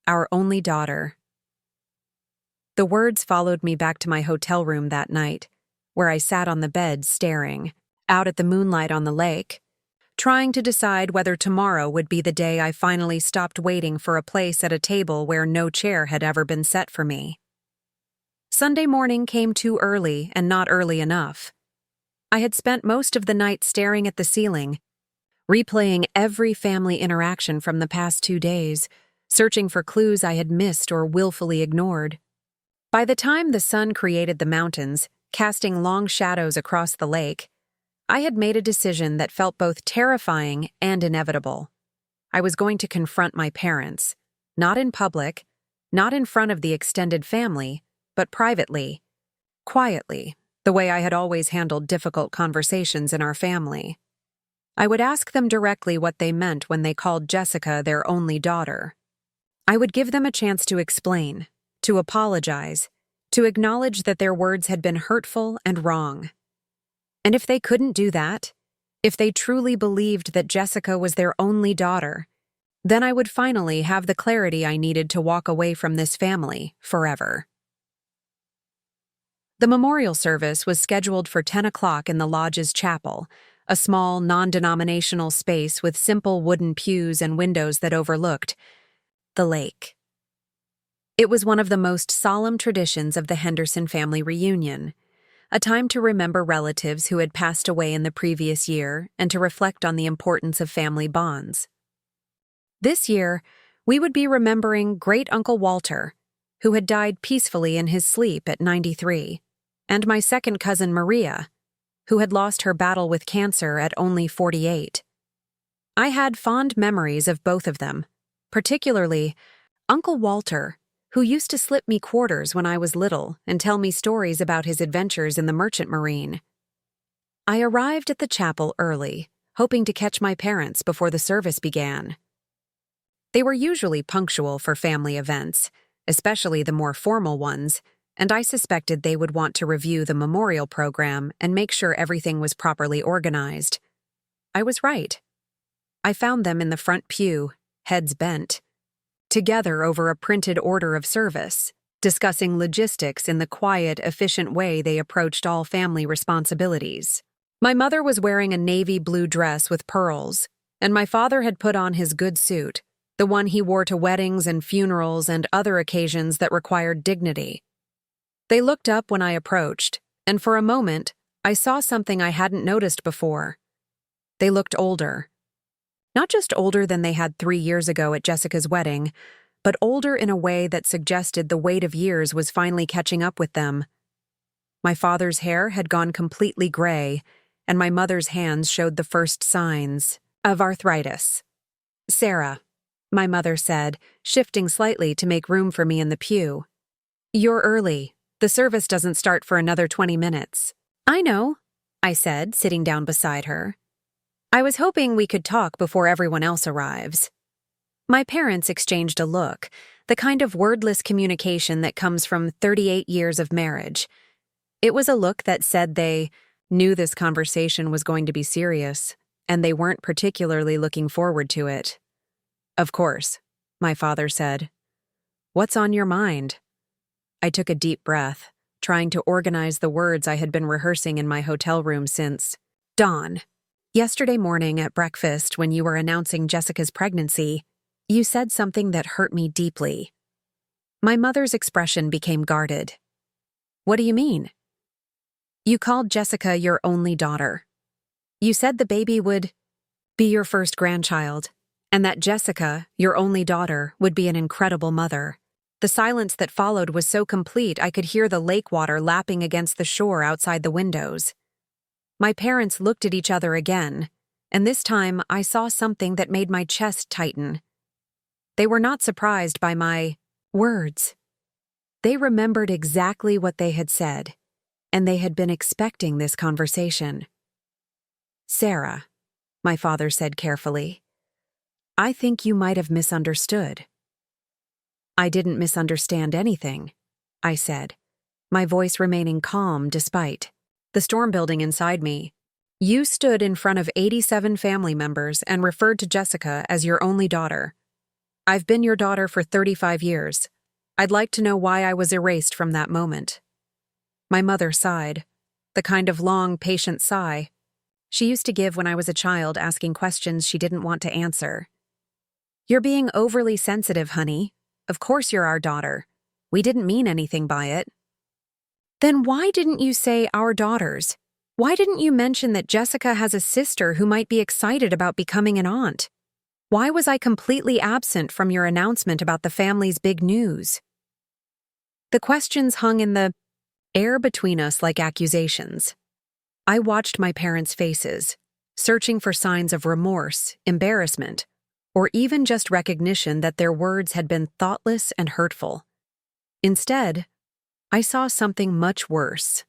[SPEAKER 1] Our only daughter. The words followed me back to my hotel room that night, where I sat on the bed staring out at the moonlight on the lake, trying to decide whether tomorrow would be the day I finally stopped waiting for a place at a table where no chair had ever been set for me. Sunday morning came too early and not early enough. I had spent most of the night staring at the ceiling, replaying every family interaction from the past 2 days, searching for clues I had missed or willfully ignored. By the time the sun created the mountains, casting long shadows across the lake, I had made a decision that felt both terrifying and inevitable. I was going to confront my parents, not in public, not in front of the extended family, but privately, quietly, the way I had always handled difficult conversations in our family. I would ask them directly what they meant when they called Jessica their only daughter. I would give them a chance to explain, to apologize, to acknowledge that their words had been hurtful and wrong. And if they couldn't do that, if they truly believed that Jessica was their only daughter, Then I would finally have the clarity I needed to walk away from this family forever. The memorial service was scheduled for 10 o'clock in the lodge's chapel, a small, non-denominational space with simple wooden pews and windows that overlooked the lake. It was one of the most solemn traditions of the Henderson family reunion, a time to remember relatives who had passed away in the previous year and to reflect on the importance of family bonds. This year, we would be remembering Great-Uncle Walter, who had died peacefully in his sleep at 93, and my second cousin Maria, who had lost her battle with cancer at only 48. I had fond memories of both of them, particularly Uncle Walter, who used to slip me quarters when I was little and tell me stories about his adventures in the merchant marine. I arrived at the chapel early, hoping to catch my parents before the service began. They were usually punctual for family events, especially the more formal ones, and I suspected they would want to review the memorial program and make sure everything was properly organized. I was right. I found them in the front pew, heads bent, together over a printed order of service, discussing logistics in the quiet, efficient way they approached all family responsibilities. My mother was wearing a navy blue dress with pearls, and my father had put on his good suit, the one he wore to weddings and funerals and other occasions that required dignity. They looked up when I approached, and for a moment, I saw something I hadn't noticed before. They looked older. Not just older than they had 3 years ago at Jessica's wedding, but older in a way that suggested the weight of years was finally catching up with them. My father's hair had gone completely gray, and my mother's hands showed the first signs of arthritis. "Sarah," my mother said, shifting slightly to make room for me in the pew. "You're early. The service doesn't start for another 20 minutes. "I know," I said, sitting down beside her. "I was hoping we could talk before everyone else arrives." My parents exchanged a look, the kind of wordless communication that comes from 38 years of marriage. It was a look that said they knew this conversation was going to be serious, and they weren't particularly looking forward to it. "Of course," my father said. "What's on your mind?" I took a deep breath, trying to organize the words I had been rehearsing in my hotel room since dawn. "Yesterday morning at breakfast, when you were announcing Jessica's pregnancy, you said something that hurt me deeply." My mother's expression became guarded. "What do you mean?" "You called Jessica your only daughter. You said the baby would be your first grandchild, and that Jessica, your only daughter, would be an incredible mother." The silence that followed was so complete I could hear the lake water lapping against the shore outside the windows. My parents looked at each other again, and this time I saw something that made my chest tighten. They were not surprised by my words. They remembered exactly what they had said, and they had been expecting this conversation. "Sarah," my father said carefully, "I think you might have misunderstood." "I didn't misunderstand anything," I said, my voice remaining calm despite the storm building inside me. "You stood in front of 87 family members and referred to Jessica as your only daughter. I've been your daughter for 35 years. I'd like to know why I was erased from that moment." My mother sighed, the kind of long, patient sigh she used to give when I was a child asking questions she didn't want to answer. "You're being overly sensitive, honey. Of course you're our daughter. We didn't mean anything by it." "Then why didn't you say our daughters? Why didn't you mention that Jessica has a sister who might be excited about becoming an aunt? Why was I completely absent from your announcement about the family's big news?" The questions hung in the air between us like accusations. I watched my parents' faces, searching for signs of remorse, embarrassment, or even just recognition that their words had been thoughtless and hurtful. Instead, I saw something much worse.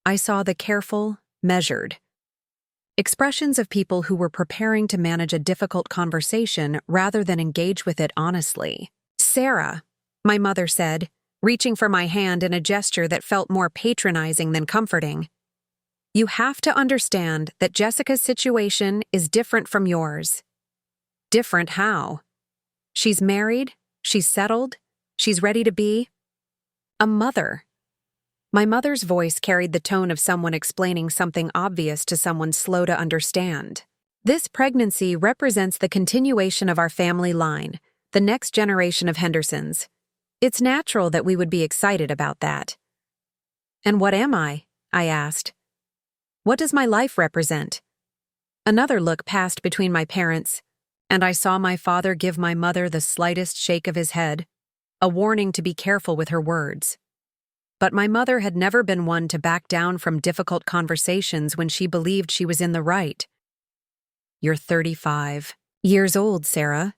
[SPEAKER 1] I saw the careful, measured expressions of people who were preparing to manage a difficult conversation rather than engage with it honestly. "Sarah," my mother said, reaching for my hand in a gesture that felt more patronizing than comforting, "you have to understand that Jessica's situation is different from yours." "Different how?" She's married, she's settled, she's ready to be a mother. My mother's voice carried the tone of someone explaining something obvious to someone slow to understand. This pregnancy represents the continuation of our family line, the next generation of Hendersons. It's natural that we would be excited about that. And what am I? I asked. What does my life represent? Another look passed between my parents, and I saw my father give my mother the slightest shake of his head, a warning to be careful with her words. But my mother had never been one to back down from difficult conversations when she believed she was in the right. You're 35 years old, Sarah.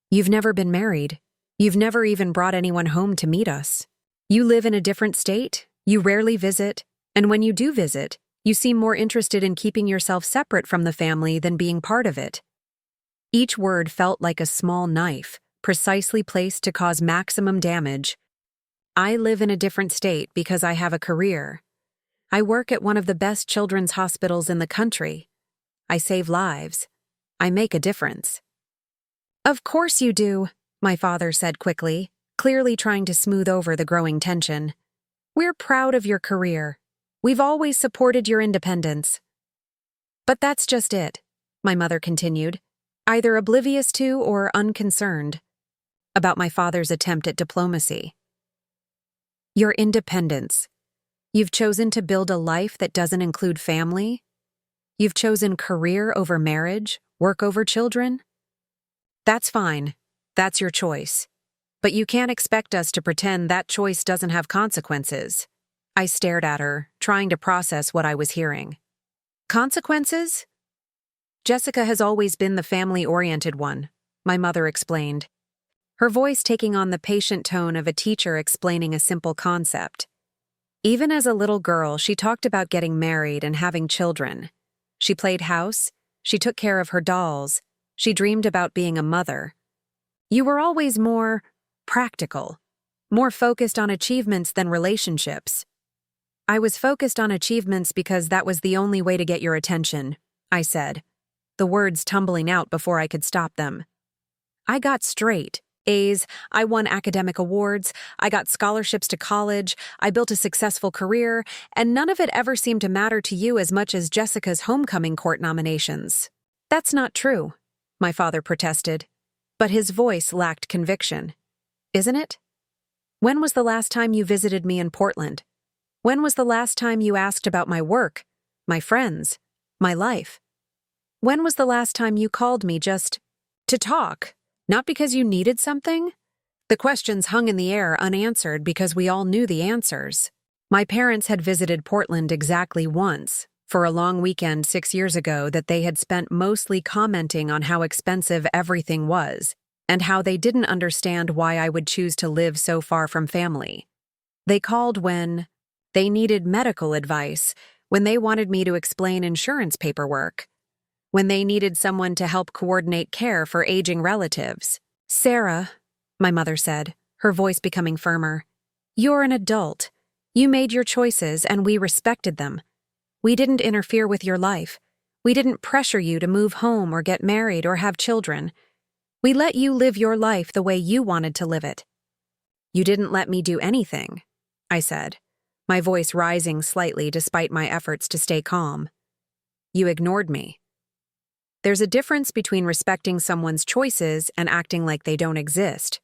[SPEAKER 1] You've never been married. You've never even brought anyone home to meet us. You live in a different state, you rarely visit, and when you do visit, you seem more interested in keeping yourself separate from the family than being part of it. Each word felt like a small knife, precisely placed to cause maximum damage. I live in a different state because I have a career. I work at one of the best children's hospitals in the country. I save lives. I make a difference. Of course you do, my father said quickly, clearly trying to smooth over the growing tension. We're proud of your career. We've always supported your independence. But that's just it, my mother continued, either oblivious to or unconcerned about my father's attempt at diplomacy. Your independence. You've chosen to build a life that doesn't include family. You've chosen career over marriage, work over children. That's fine. That's your choice. But you can't expect us to pretend that choice doesn't have consequences. I stared at her, trying to process what I was hearing. Consequences? Jessica has always been the family-oriented one, my mother explained, her voice taking on the patient tone of a teacher explaining a simple concept. Even as a little girl, she talked about getting married and having children. She played house, she took care of her dolls, she dreamed about being a mother. You were always more practical, more focused on achievements than relationships. I was focused on achievements because that was the only way to get your attention, I said, the words tumbling out before I could stop them. I got straight A's, I won academic awards, I got scholarships to college, I built a successful career, and none of it ever seemed to matter to you as much as Jessica's homecoming court nominations. That's not true, my father protested, but his voice lacked conviction. Isn't it? When was the last time you visited me in Portland? When was the last time you asked about my work, my friends, my life? When was the last time you called me just to talk? Not because you needed something? The questions hung in the air unanswered because we all knew the answers. My parents had visited Portland exactly once, for a long weekend 6 years ago that they had spent mostly commenting on how expensive everything was, and how they didn't understand why I would choose to live so far from family. They called when they needed medical advice, when they wanted me to explain insurance paperwork, when they needed someone to help coordinate care for aging relatives. Sarah, my mother said, her voice becoming firmer, you're an adult. You made your choices and we respected them. We didn't interfere with your life. We didn't pressure you to move home or get married or have children. We let you live your life the way you wanted to live it. You didn't let me do anything, I said, my voice rising slightly despite my efforts to stay calm. You ignored me. There's a difference between respecting someone's choices and acting like they don't exist.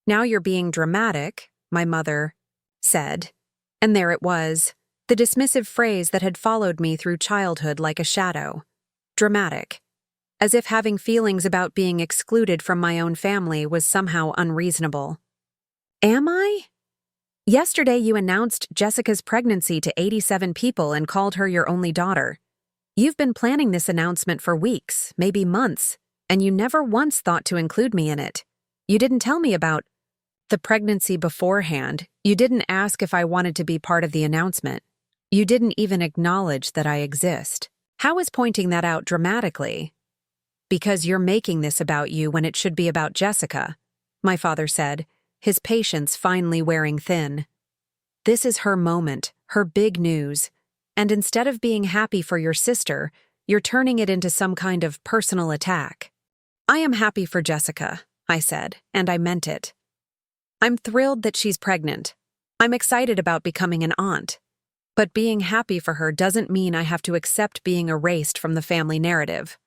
[SPEAKER 1] Now you're being dramatic, my mother said, and there it was, the dismissive phrase that had followed me through childhood like a shadow. Dramatic. As if having feelings about being excluded from my own family was somehow unreasonable. Am I? Yesterday you announced Jessica's pregnancy to 87 people and called her your only daughter. You've been planning this announcement for weeks, maybe months, and you never once thought to include me in it. You didn't tell me about the pregnancy beforehand. You didn't ask if I wanted to be part of the announcement. You didn't even acknowledge that I exist. How is pointing that out dramatically? Because you're making this about you when it should be about Jessica, my father said, his patience finally wearing thin. This is her moment, her big news. And instead of being happy for your sister, you're turning it into some kind of personal attack. I am happy for Jessica, I said, and I meant it. I'm thrilled that she's pregnant. I'm excited about becoming an aunt. But being happy for her doesn't mean I have to accept being erased from the family narrative.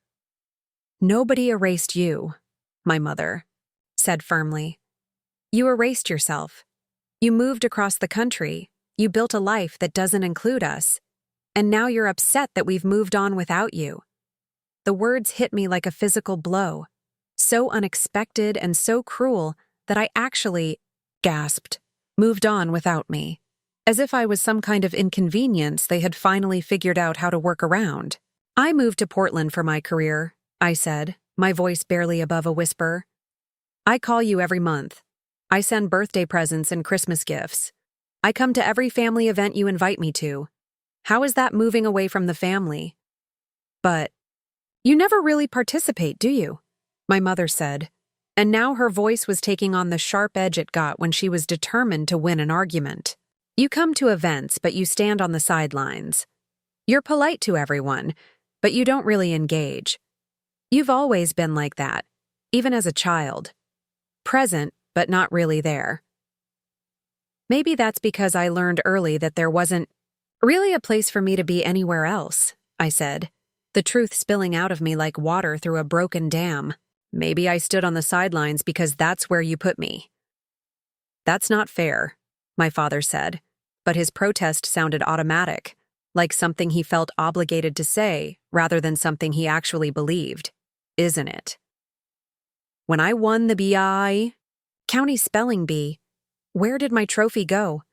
[SPEAKER 1] Nobody erased you, my mother said firmly. You erased yourself. You moved across the country. You built a life that doesn't include us. And now you're upset that we've moved on without you. The words hit me like a physical blow, so unexpected and so cruel that I actually gasped, moved on without me, as if I was some kind of inconvenience they had finally figured out how to work around. I moved to Portland for my career, I said, my voice barely above a whisper. I call you every month. I send birthday presents and Christmas gifts. I come to every family event you invite me to. How is that moving away from the family? But you never really participate, do you? My mother said, and now her voice was taking on the sharp edge it got when she was determined to win an argument. You come to events, but you stand on the sidelines. You're polite to everyone, but you don't really engage. You've always been like that, even as a child. Present, but not really there. Maybe that's because I learned early that there wasn't really a place for me to be anywhere else, I said, the truth spilling out of me like water through a broken dam. Maybe I stood on the sidelines because that's where you put me. That's not fair, my father said, but his protest sounded automatic, like something he felt obligated to say rather than something he actually believed. Isn't it? When I won the BI, County Spelling Bee, where did my trophy go?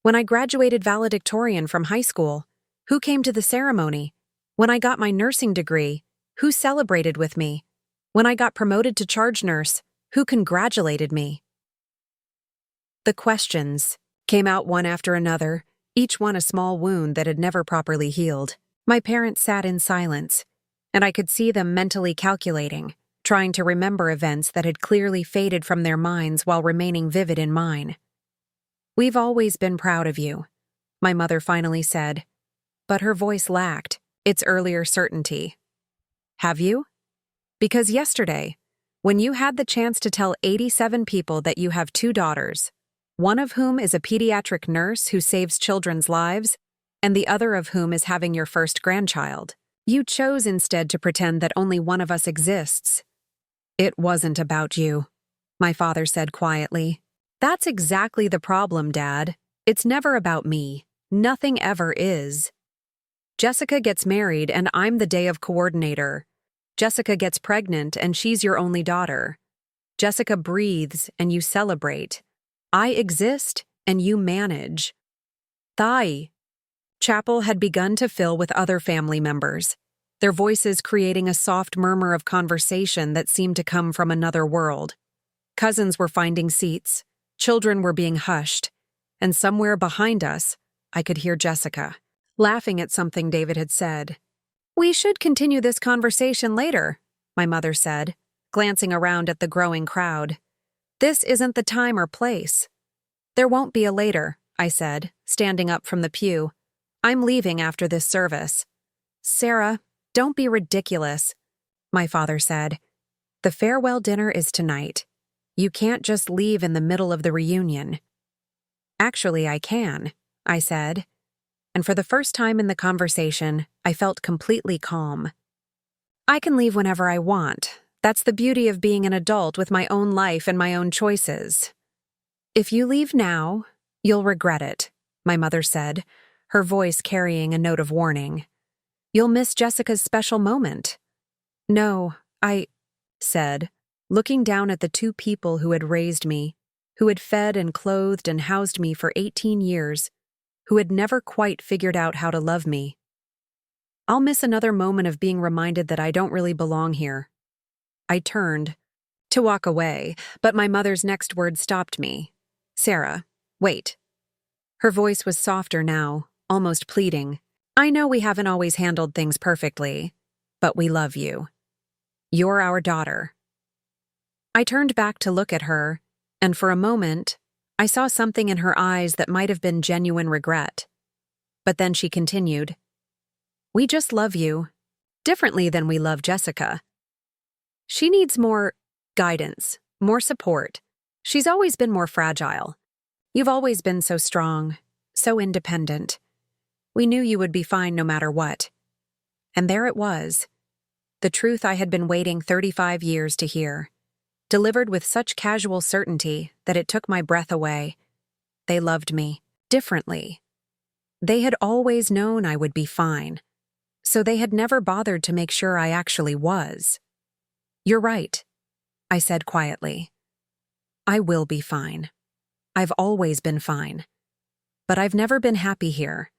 [SPEAKER 1] When I graduated valedictorian from high school, who came to the ceremony? When I got my nursing degree, who celebrated with me? When I got promoted to charge nurse, who congratulated me? The questions came out one after another, each one a small wound that had never properly healed. My parents sat in silence, and I could see them mentally calculating, trying to remember events that had clearly faded from their minds while remaining vivid in mine. We've always been proud of you, my mother finally said, but her voice lacked its earlier certainty. Have you? Because yesterday, when you had the chance to tell 87 people that you have 2 daughters, one of whom is a pediatric nurse who saves children's lives, and the other of whom is having your first grandchild, you chose instead to pretend that only one of us exists. It wasn't about you, my father said quietly. That's exactly the problem, Dad. It's never about me. Nothing ever is. Jessica gets married and I'm the day of coordinator. Jessica gets pregnant and she's your only daughter. Jessica breathes and you celebrate. I exist and you manage. Thai. Chapel had begun to fill with other family members, their voices creating a soft murmur of conversation that seemed to come from another world. Cousins were finding seats, children were being hushed, and somewhere behind us, I could hear Jessica, laughing at something David had said. We should continue this conversation later, my mother said, glancing around at the growing crowd. This isn't the time or place. There won't be a later, I said, standing up from the pew. I'm leaving after this service. Sarah, don't be ridiculous, my father said. The farewell dinner is tonight. You can't just leave in the middle of the reunion. Actually, I can, I said. And for the first time in the conversation, I felt completely calm. I can leave whenever I want. That's the beauty of being an adult with my own life and my own choices. If you leave now, you'll regret it, my mother said, her voice carrying a note of warning. You'll miss Jessica's special moment. No, I said, looking down at the 2 people who had raised me, who had fed and clothed and housed me for 18 years, who had never quite figured out how to love me. I'll miss another moment of being reminded that I don't really belong here. I turned to walk away, but my mother's next words stopped me. Sarah, wait. Her voice was softer now, almost pleading. I know we haven't always handled things perfectly, but we love you. You're our daughter. I turned back to look at her, and for a moment, I saw something in her eyes that might have been genuine regret. But then she continued, We just love you, differently than we love Jessica. She needs more guidance, more support. She's always been more fragile. You've always been so strong, so independent. We knew you would be fine no matter what. And there it was. The truth I had been waiting 35 years to hear, delivered with such casual certainty that it took my breath away. They loved me differently. They had always known I would be fine, so they had never bothered to make sure I actually was. "You're right," I said quietly. "I will be fine. I've always been fine. But I've never been happy here,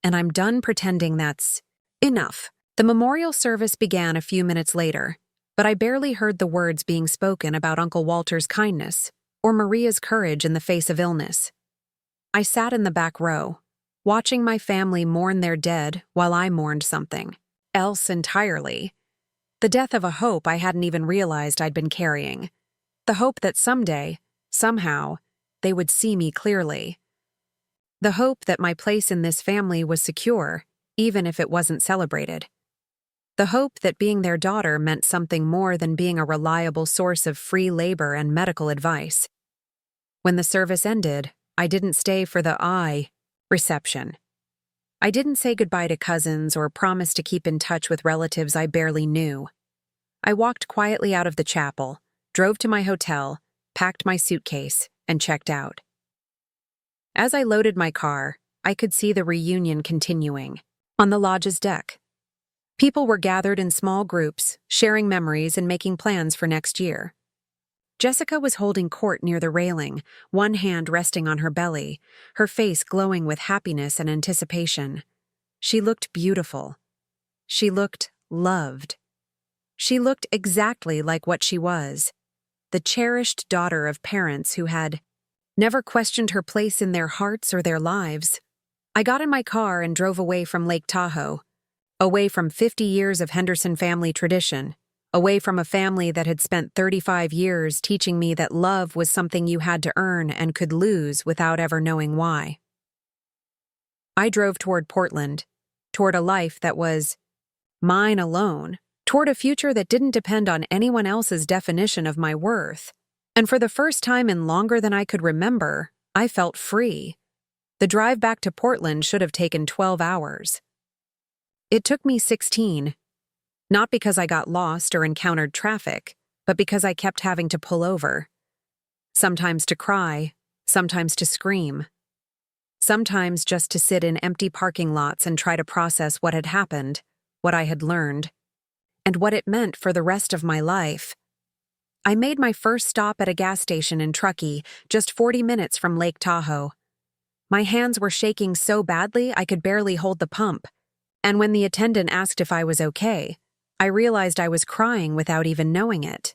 [SPEAKER 1] and I'm done pretending that's enough." The memorial service began a few minutes later, but I barely heard the words being spoken about Uncle Walter's kindness or Maria's courage in the face of illness. I sat in the back row, watching my family mourn their dead while I mourned something else entirely. The death of a hope I hadn't even realized I'd been carrying. The hope that someday, somehow, they would see me clearly. The hope that my place in this family was secure, even if it wasn't celebrated. The hope that being their daughter meant something more than being a reliable source of free labor and medical advice. When the service ended, I didn't stay for the reception. I didn't say goodbye to cousins or promise to keep in touch with relatives I barely knew. I walked quietly out of the chapel, drove to my hotel, packed my suitcase, and checked out. As I loaded my car, I could see the reunion continuing on the lodge's deck. People were gathered in small groups, sharing memories and making plans for next year. Jessica was holding court near the railing, one hand resting on her belly, her face glowing with happiness and anticipation. She looked beautiful. She looked loved. She looked exactly like what she was, the cherished daughter of parents who had never questioned her place in their hearts or their lives. I got in my car and drove away from Lake Tahoe, away from 50 years of Henderson family tradition, away from a family that had spent 35 years teaching me that love was something you had to earn and could lose without ever knowing why. I drove toward Portland, toward a life that was mine alone, toward a future that didn't depend on anyone else's definition of my worth. And for the first time in longer than I could remember, I felt free. The drive back to Portland should have taken 12 hours. It took me 16, not because I got lost or encountered traffic, but because I kept having to pull over. Sometimes to cry, sometimes to scream. Sometimes just to sit in empty parking lots and try to process what had happened, what I had learned, and what it meant for the rest of my life. I made my first stop at a gas station in Truckee, just 40 minutes from Lake Tahoe. My hands were shaking so badly I could barely hold the pump, and when the attendant asked if I was okay, I realized I was crying without even knowing it.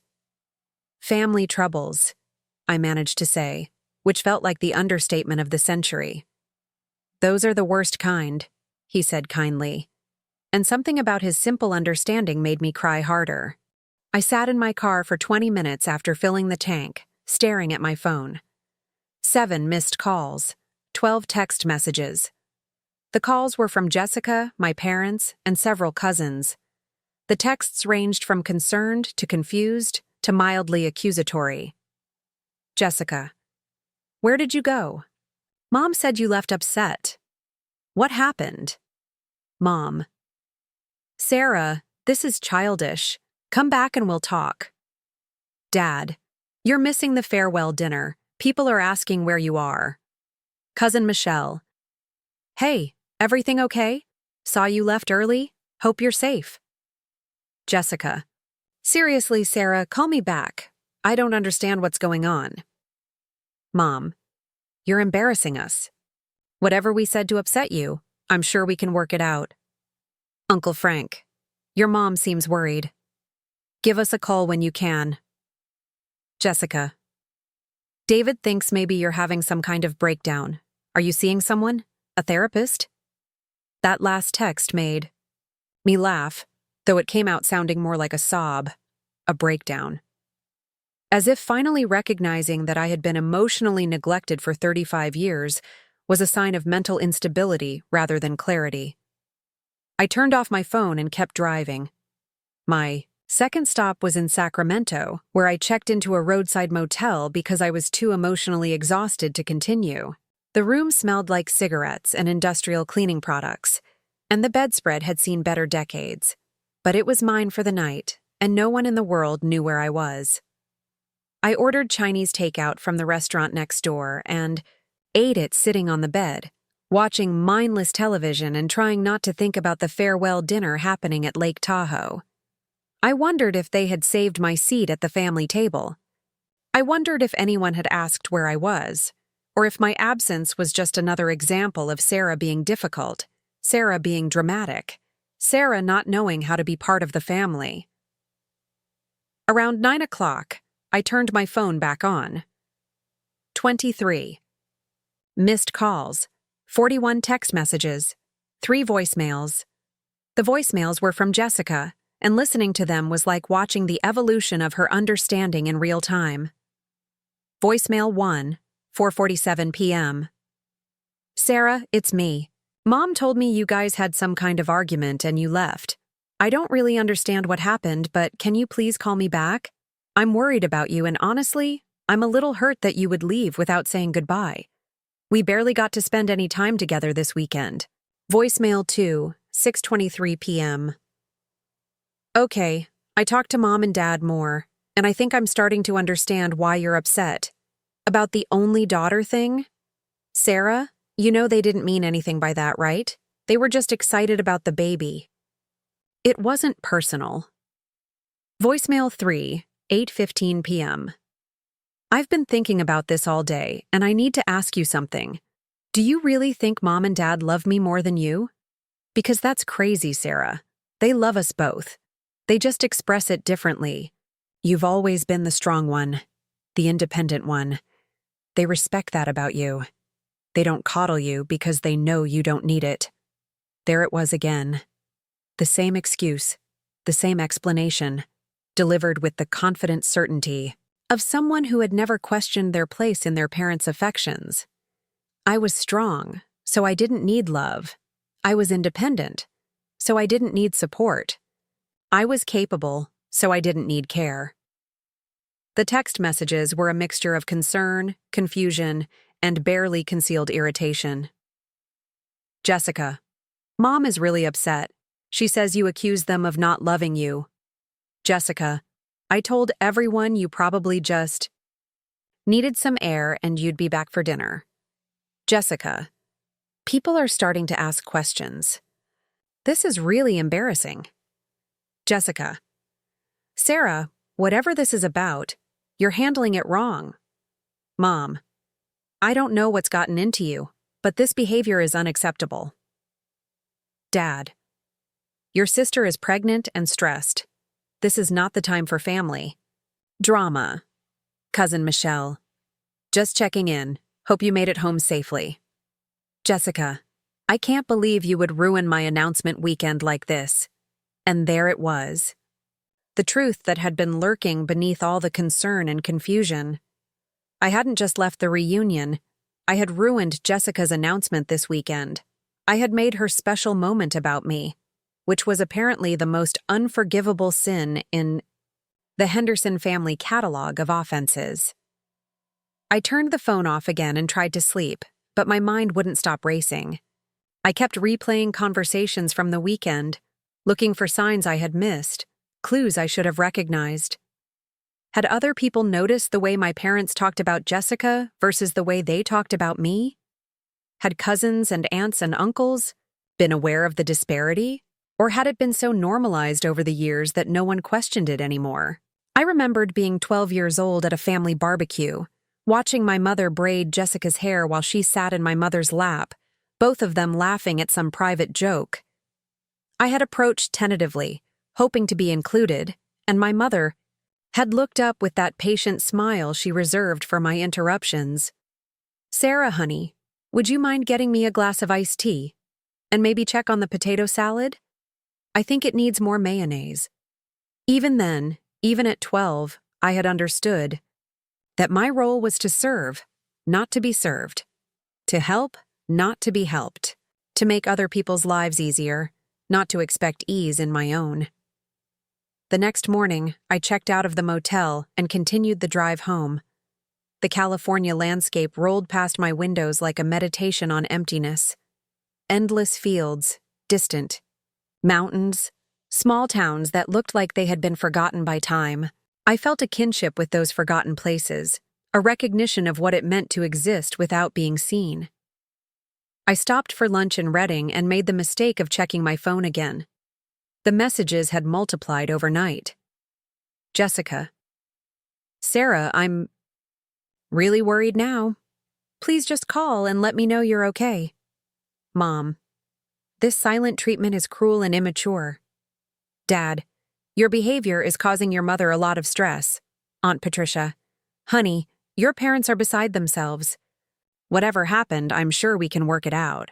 [SPEAKER 1] "Family troubles," I managed to say, which felt like the understatement of the century. "Those are the worst kind," he said kindly, and something about his simple understanding made me cry harder. I sat in my car for 20 minutes after filling the tank, staring at my phone. 7 missed calls, 12 text messages. The calls were from Jessica, my parents, and several cousins. The texts ranged from concerned to confused to mildly accusatory. Jessica: "Where did you go? Mom said you left upset. What happened?" Mom: "Sarah, this is childish. Come back and we'll talk." Dad: "You're missing the farewell dinner. People are asking where you are." Cousin Michelle: "Hey, everything okay? Saw you left early. Hope you're safe." Jessica: "Seriously, Sarah, call me back. I don't understand what's going on." Mom: "You're embarrassing us. Whatever we said to upset you, I'm sure we can work it out." Uncle Frank: "Your mom seems worried. Give us a call when you can." Jessica: "David thinks maybe you're having some kind of breakdown. Are you seeing someone? A therapist?" That last text made me laugh, though it came out sounding more like a sob, a breakdown. As if finally recognizing that I had been emotionally neglected for 35 years was a sign of mental instability rather than clarity. I turned off my phone and kept driving. My Second stop was in Sacramento, where I checked into a roadside motel because I was too emotionally exhausted to continue. The room smelled like cigarettes and industrial cleaning products, and the bedspread had seen better decades. But it was mine for the night, and no one in the world knew where I was. I ordered Chinese takeout from the restaurant next door and ate it sitting on the bed, watching mindless television and trying not to think about the farewell dinner happening at Lake Tahoe. I wondered if they had saved my seat at the family table. I wondered if anyone had asked where I was, or if my absence was just another example of Sarah being difficult, Sarah being dramatic, Sarah not knowing how to be part of the family. Around 9 o'clock, I turned my phone back on. 23. Missed calls, 41 text messages, 3 voicemails. The voicemails were from Jessica, and listening to them was like watching the evolution of her understanding in real time. Voicemail 1, 4:47 p.m. Sarah, it's me. Mom told me you guys had some kind of argument and you left. I don't really understand what happened, but can you please call me back? I'm worried about you and honestly, I'm a little hurt that you would leave without saying goodbye. We barely got to spend any time together this weekend. Voicemail 2, 6:23 p.m. Okay, I talked to Mom and Dad more, and I think I'm starting to understand why you're upset. About the only daughter thing? Sarah, you know they didn't mean anything by that, right? They were just excited about the baby. It wasn't personal. Voicemail 3, 8:15 p.m. I've been thinking about this all day, and I need to ask you something. Do you really think Mom and Dad love me more than you? Because that's crazy, Sarah. They love us both. They just express it differently. You've always been the strong one, the independent one. They respect that about you. They don't coddle you because they know you don't need it. There it was again. The same excuse, the same explanation, delivered with the confident certainty of someone who had never questioned their place in their parents' affections. I was strong, so I didn't need love. I was independent, so I didn't need support. I was capable, so I didn't need care. The text messages were a mixture of concern, confusion, and barely concealed irritation. Jessica, Mom is really upset. She says you accuse them of not loving you. Jessica, I told everyone you probably just needed some air and you'd be back for dinner. Jessica, people are starting to ask questions. This is really embarrassing. Jessica, Sarah, whatever this is about, you're handling it wrong. Mom, I don't know what's gotten into you, but this behavior is unacceptable. Dad, your sister is pregnant and stressed. This is not the time for family. Drama. Cousin Michelle, just checking in. Hope you made it home safely. Jessica, I can't believe you would ruin my announcement weekend like this. And there it was. The truth that had been lurking beneath all the concern and confusion. I hadn't just left the reunion. I had ruined Jessica's announcement this weekend. I had made her special moment about me, which was apparently the most unforgivable sin in the Henderson family catalog of offenses. I turned the phone off again and tried to sleep, but my mind wouldn't stop racing. I kept replaying conversations from the weekend, looking for signs I had missed, clues I should have recognized. Had other people noticed the way my parents talked about Jessica versus the way they talked about me? Had cousins and aunts and uncles been aware of the disparity? Or had it been so normalized over the years that no one questioned it anymore? I remembered being 12 years old at a family barbecue, watching my mother braid Jessica's hair while she sat in my mother's lap, both of them laughing at some private joke. I had approached tentatively, hoping to be included, and my mother had looked up with that patient smile she reserved for my interruptions. Sarah, honey, would you mind getting me a glass of iced tea? And maybe check on the potato salad? I think it needs more mayonnaise. Even then, even at 12, I had understood that my role was to serve, not to be served. To help, not to be helped. To make other people's lives easier, not to expect ease in my own. The next morning, I checked out of the motel and continued the drive home. The California landscape rolled past my windows like a meditation on emptiness. Endless fields, distant. Mountains, small towns that looked like they had been forgotten by time. I felt a kinship with those forgotten places, a recognition of what it meant to exist without being seen. I stopped for lunch in Redding and made the mistake of checking my phone again. The messages had multiplied overnight. Jessica. Sarah, I'm really worried now. Please just call and let me know you're okay. Mom. This silent treatment is cruel and immature. Dad. Your behavior is causing your mother a lot of stress. Aunt Patricia. Honey, your parents are beside themselves. Whatever happened, I'm sure we can work it out.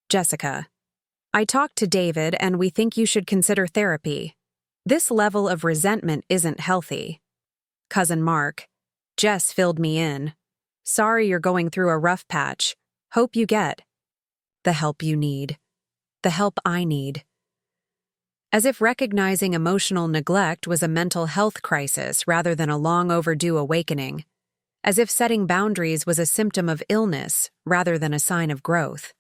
[SPEAKER 1] Jessica. I talked to David and we think you should consider therapy. This level of resentment isn't healthy. Cousin Mark. Jess filled me in. Sorry you're going through a rough patch. Hope you get the help you need. The help I need. As if recognizing emotional neglect was a mental health crisis rather than a long overdue awakening. As if setting boundaries was a symptom of illness rather than a sign of growth.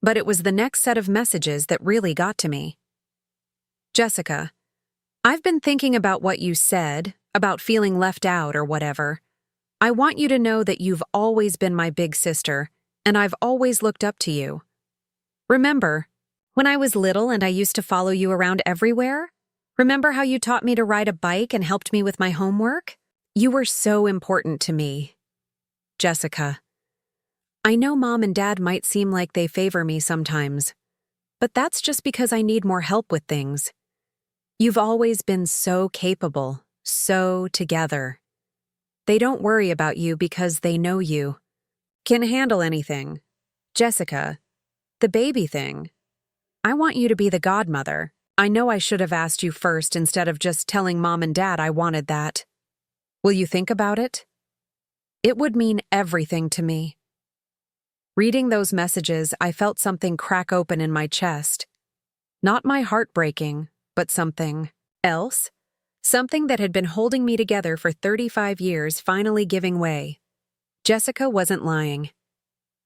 [SPEAKER 1] But it was the next set of messages that really got to me. Jessica, I've been thinking about what you said, about feeling left out or whatever. I want you to know that you've always been my big sister, and I've always looked up to you. Remember, when I was little and I used to follow you around everywhere? Remember how you taught me to ride a bike and helped me with my homework? You were so important to me. Jessica. I know Mom and Dad might seem like they favor me sometimes, but that's just because I need more help with things. You've always been so capable, so together. They don't worry about you because they know you can handle anything. Jessica, the baby thing. I want you to be the godmother. I know I should have asked you first instead of just telling Mom and Dad I wanted that. Will you think about it? It would mean everything to me. Reading those messages, I felt something crack open in my chest. Not my heart breaking, but something else. Something that had been holding me together for 35 years finally giving way. Jessica wasn't lying.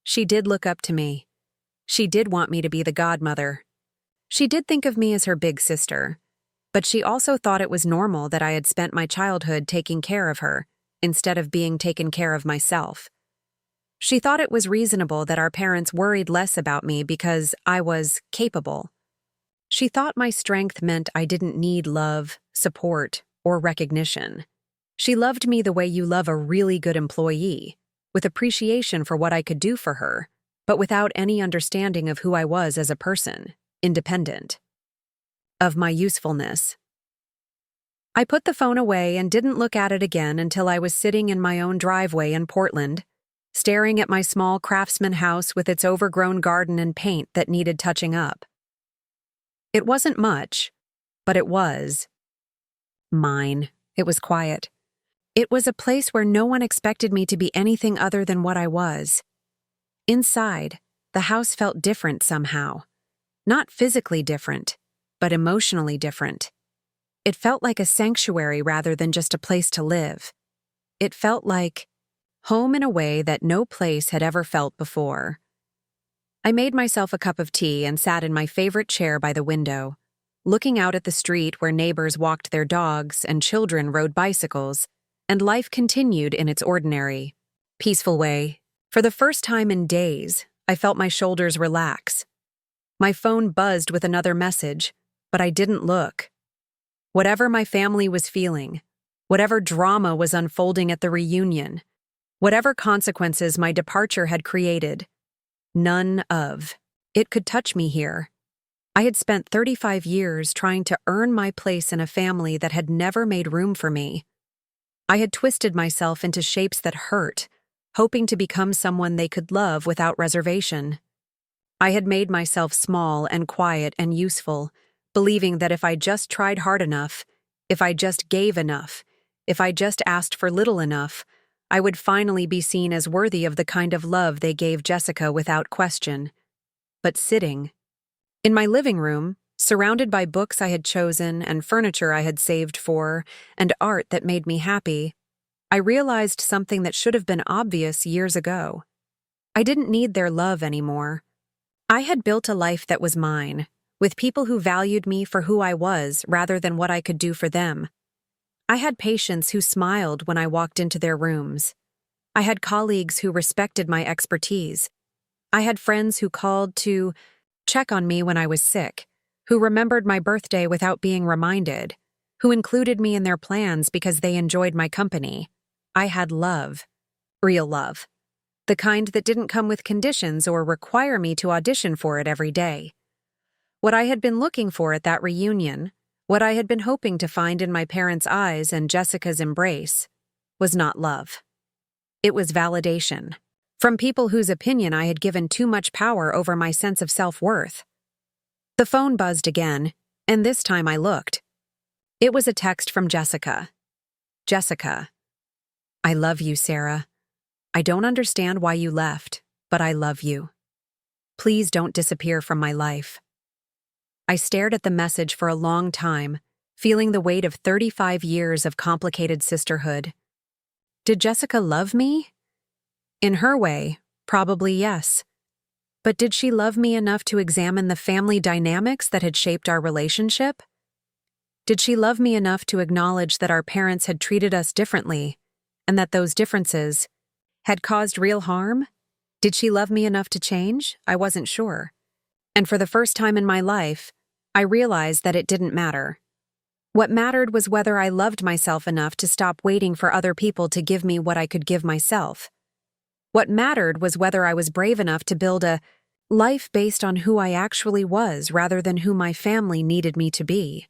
[SPEAKER 1] She did look up to me. She did want me to be the godmother. She did think of me as her big sister. But she also thought it was normal that I had spent my childhood taking care of her, instead of being taken care of myself. She thought it was reasonable that our parents worried less about me because I was capable. She thought my strength meant I didn't need love, support, or recognition. She loved me the way you love a really good employee, with appreciation for what I could do for her, but without any understanding of who I was as a person, independent. Of my usefulness. I put the phone away and didn't look at it again until I was sitting in my own driveway in Portland, staring at my small craftsman house with its overgrown garden and paint that needed touching up. It wasn't much, but it was mine. It was quiet. It was a place where no one expected me to be anything other than what I was. Inside, the house felt different somehow. Not physically different, but emotionally different. It felt like a sanctuary rather than just a place to live. It felt like home in a way that no place had ever felt before. I made myself a cup of tea and sat in my favorite chair by the window, looking out at the street where neighbors walked their dogs and children rode bicycles, and life continued in its ordinary, peaceful way. For the first time in days, I felt my shoulders relax. My phone buzzed with another message, but I didn't look. Whatever my family was feeling, whatever drama was unfolding at the reunion, whatever consequences my departure had created, none of it could touch me here. I had spent 35 years trying to earn my place in a family that had never made room for me. I had twisted myself into shapes that hurt, hoping to become someone they could love without reservation. I had made myself small and quiet and useful, believing that if I just tried hard enough, if I just gave enough, if I just asked for little enough, I would finally be seen as worthy of the kind of love they gave Jessica without question. But sitting in my living room, surrounded by books I had chosen and furniture I had saved for and art that made me happy, I realized something that should have been obvious years ago. I didn't need their love anymore. I had built a life that was mine, with people who valued me for who I was rather than what I could do for them. I had patients who smiled when I walked into their rooms. I had colleagues who respected my expertise. I had friends who called to check on me when I was sick, who remembered my birthday without being reminded, who included me in their plans because they enjoyed my company. I had love. Real love. The kind that didn't come with conditions or require me to audition for it every day. What I had been looking for at that reunion, what I had been hoping to find in my parents' eyes and Jessica's embrace, was not love. It was validation. From people whose opinion I had given too much power over my sense of self-worth. The phone buzzed again, and this time I looked. It was a text from Jessica. Jessica, I love you, Sarah. I don't understand why you left, but I love you. Please don't disappear from my life. I stared at the message for a long time, feeling the weight of 35 years of complicated sisterhood. Did Jessica love me? In her way, probably yes. But did she love me enough to examine the family dynamics that had shaped our relationship? Did she love me enough to acknowledge that our parents had treated us differently, and that those differences had caused real harm? Did she love me enough to change? I wasn't sure. And for the first time in my life, I realized that it didn't matter. What mattered was whether I loved myself enough to stop waiting for other people to give me what I could give myself. What mattered was whether I was brave enough to build a life based on who I actually was rather than who my family needed me to be.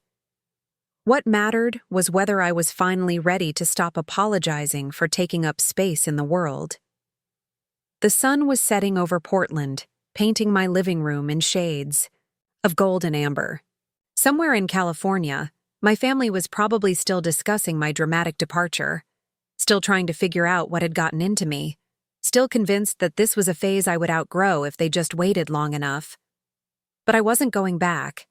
[SPEAKER 1] What mattered was whether I was finally ready to stop apologizing for taking up space in the world. The sun was setting over Portland, painting my living room in shades of gold and amber. Somewhere in California, my family was probably still discussing my dramatic departure, still trying to figure out what had gotten into me, still convinced that this was a phase I would outgrow if they just waited long enough. But I wasn't going back.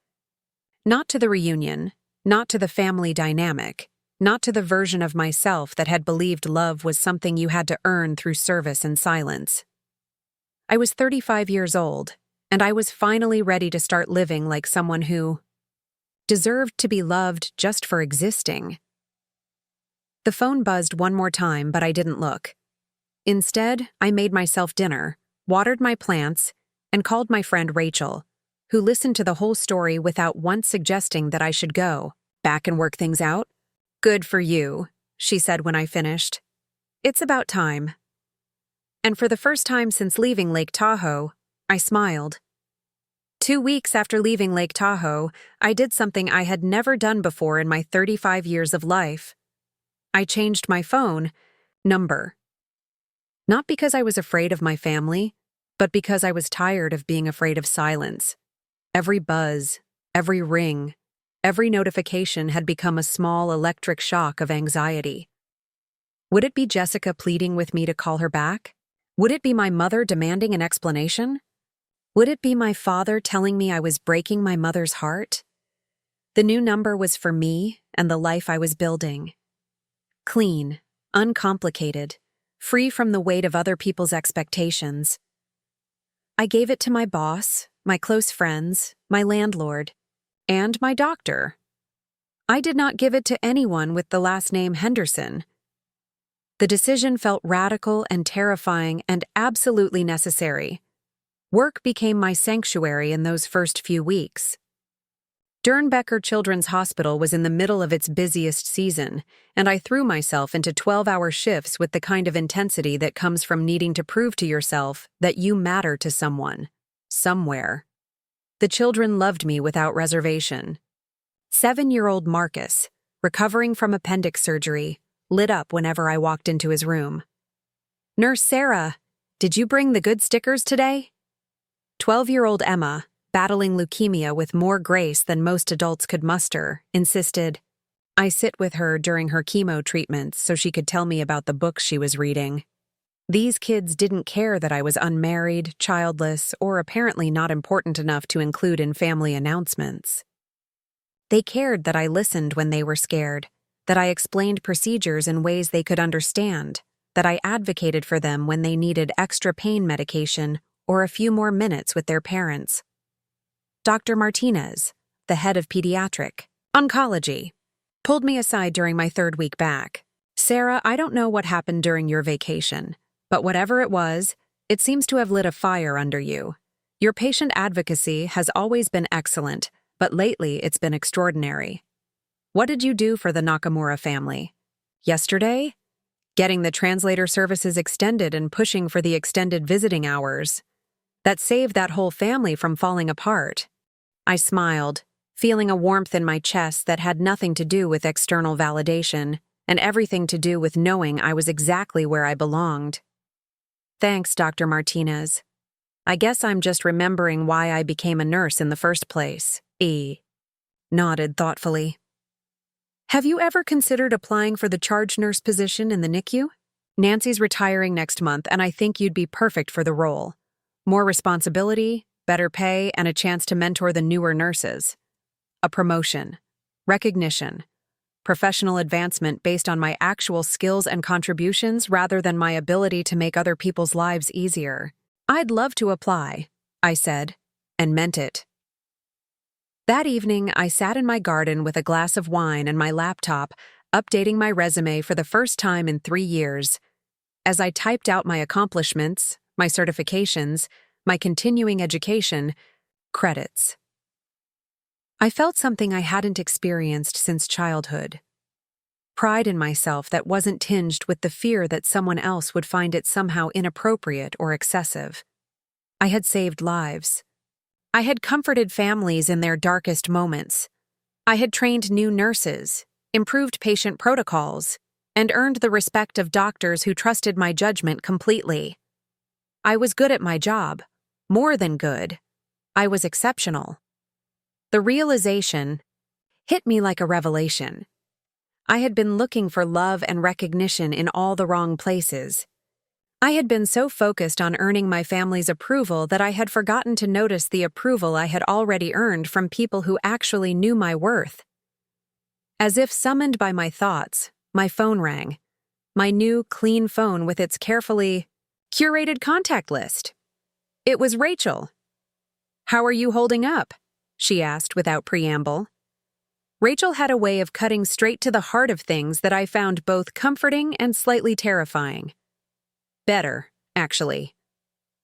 [SPEAKER 1] Not to the reunion, not to the family dynamic, not to the version of myself that had believed love was something you had to earn through service and silence. I was 35 years old, and I was finally ready to start living like someone who deserved to be loved just for existing. The phone buzzed one more time, but I didn't look. Instead, I made myself dinner, watered my plants, and called my friend Rachel, who listened to the whole story without once suggesting that I should go back and work things out. "Good for you," she said when I finished. "It's about time." And for the first time since leaving Lake Tahoe, I smiled. 2 weeks after leaving Lake Tahoe, I did something I had never done before in my 35 years of life. I changed my phone number. Not because I was afraid of my family, but because I was tired of being afraid of silence. Every buzz, every ring, every notification had become a small electric shock of anxiety. Would it be Jessica pleading with me to call her back? Would it be my mother demanding an explanation? Would it be my father telling me I was breaking my mother's heart? The new number was for me and the life I was building. Clean, uncomplicated, free from the weight of other people's expectations. I gave it to my boss, my close friends, my landlord, and my doctor. I did not give it to anyone with the last name Henderson. The decision felt radical and terrifying and absolutely necessary. Work became my sanctuary in those first few weeks. Dernbecker Children's Hospital was in the middle of its busiest season, and I threw myself into 12-hour shifts with the kind of intensity that comes from needing to prove to yourself that you matter to someone, somewhere. The children loved me without reservation. 7-year-old Marcus, recovering from appendix surgery, lit up whenever I walked into his room. "Nurse Sarah, did you bring the good stickers today?" 12-year-old Emma, battling leukemia with more grace than most adults could muster, insisted. I sit with her during her chemo treatments so she could tell me about the books she was reading. These kids didn't care that I was unmarried, childless, or apparently not important enough to include in family announcements. They cared that I listened when they were scared, that I explained procedures in ways they could understand, that I advocated for them when they needed extra pain medication or a few more minutes with their parents. Dr. Martinez, the head of pediatric oncology, pulled me aside during my third week back. "Sarah, I don't know what happened during your vacation, but whatever it was, it seems to have lit a fire under you. Your patient advocacy has always been excellent, but lately it's been extraordinary. What did you do for the Nakamura family? Yesterday? Getting the translator services extended and pushing for the extended visiting hours. That saved that whole family from falling apart." I smiled, feeling a warmth in my chest that had nothing to do with external validation and everything to do with knowing I was exactly where I belonged. "Thanks, Dr. Martinez. I guess I'm just remembering why I became a nurse in the first place." He nodded thoughtfully. "Have you ever considered applying for the charge nurse position in the NICU? Nancy's retiring next month, and I think you'd be perfect for the role. More responsibility, better pay, and a chance to mentor the newer nurses. A promotion, recognition, professional advancement based on my actual skills and contributions rather than my ability to make other people's lives easier. I'd love to apply," I said, and meant it. That evening, I sat in my garden with a glass of wine and my laptop, updating my resume for the first time in 3 years. As I typed out my accomplishments, my certifications, my continuing education, credits, I felt something I hadn't experienced since childhood. Pride in myself that wasn't tinged with the fear that someone else would find it somehow inappropriate or excessive. I had saved lives. I had comforted families in their darkest moments. I had trained new nurses, improved patient protocols, and earned the respect of doctors who trusted my judgment completely. I was good at my job. More than good. I was exceptional. The realization hit me like a revelation. I had been looking for love and recognition in all the wrong places. I had been so focused on earning my family's approval that I had forgotten to notice the approval I had already earned from people who actually knew my worth. As if summoned by my thoughts, my phone rang. My new, clean phone with its carefully curated contact list. It was Rachel. "How are you holding up?" she asked without preamble. Rachel had a way of cutting straight to the heart of things that I found both comforting and slightly terrifying. "Better, actually.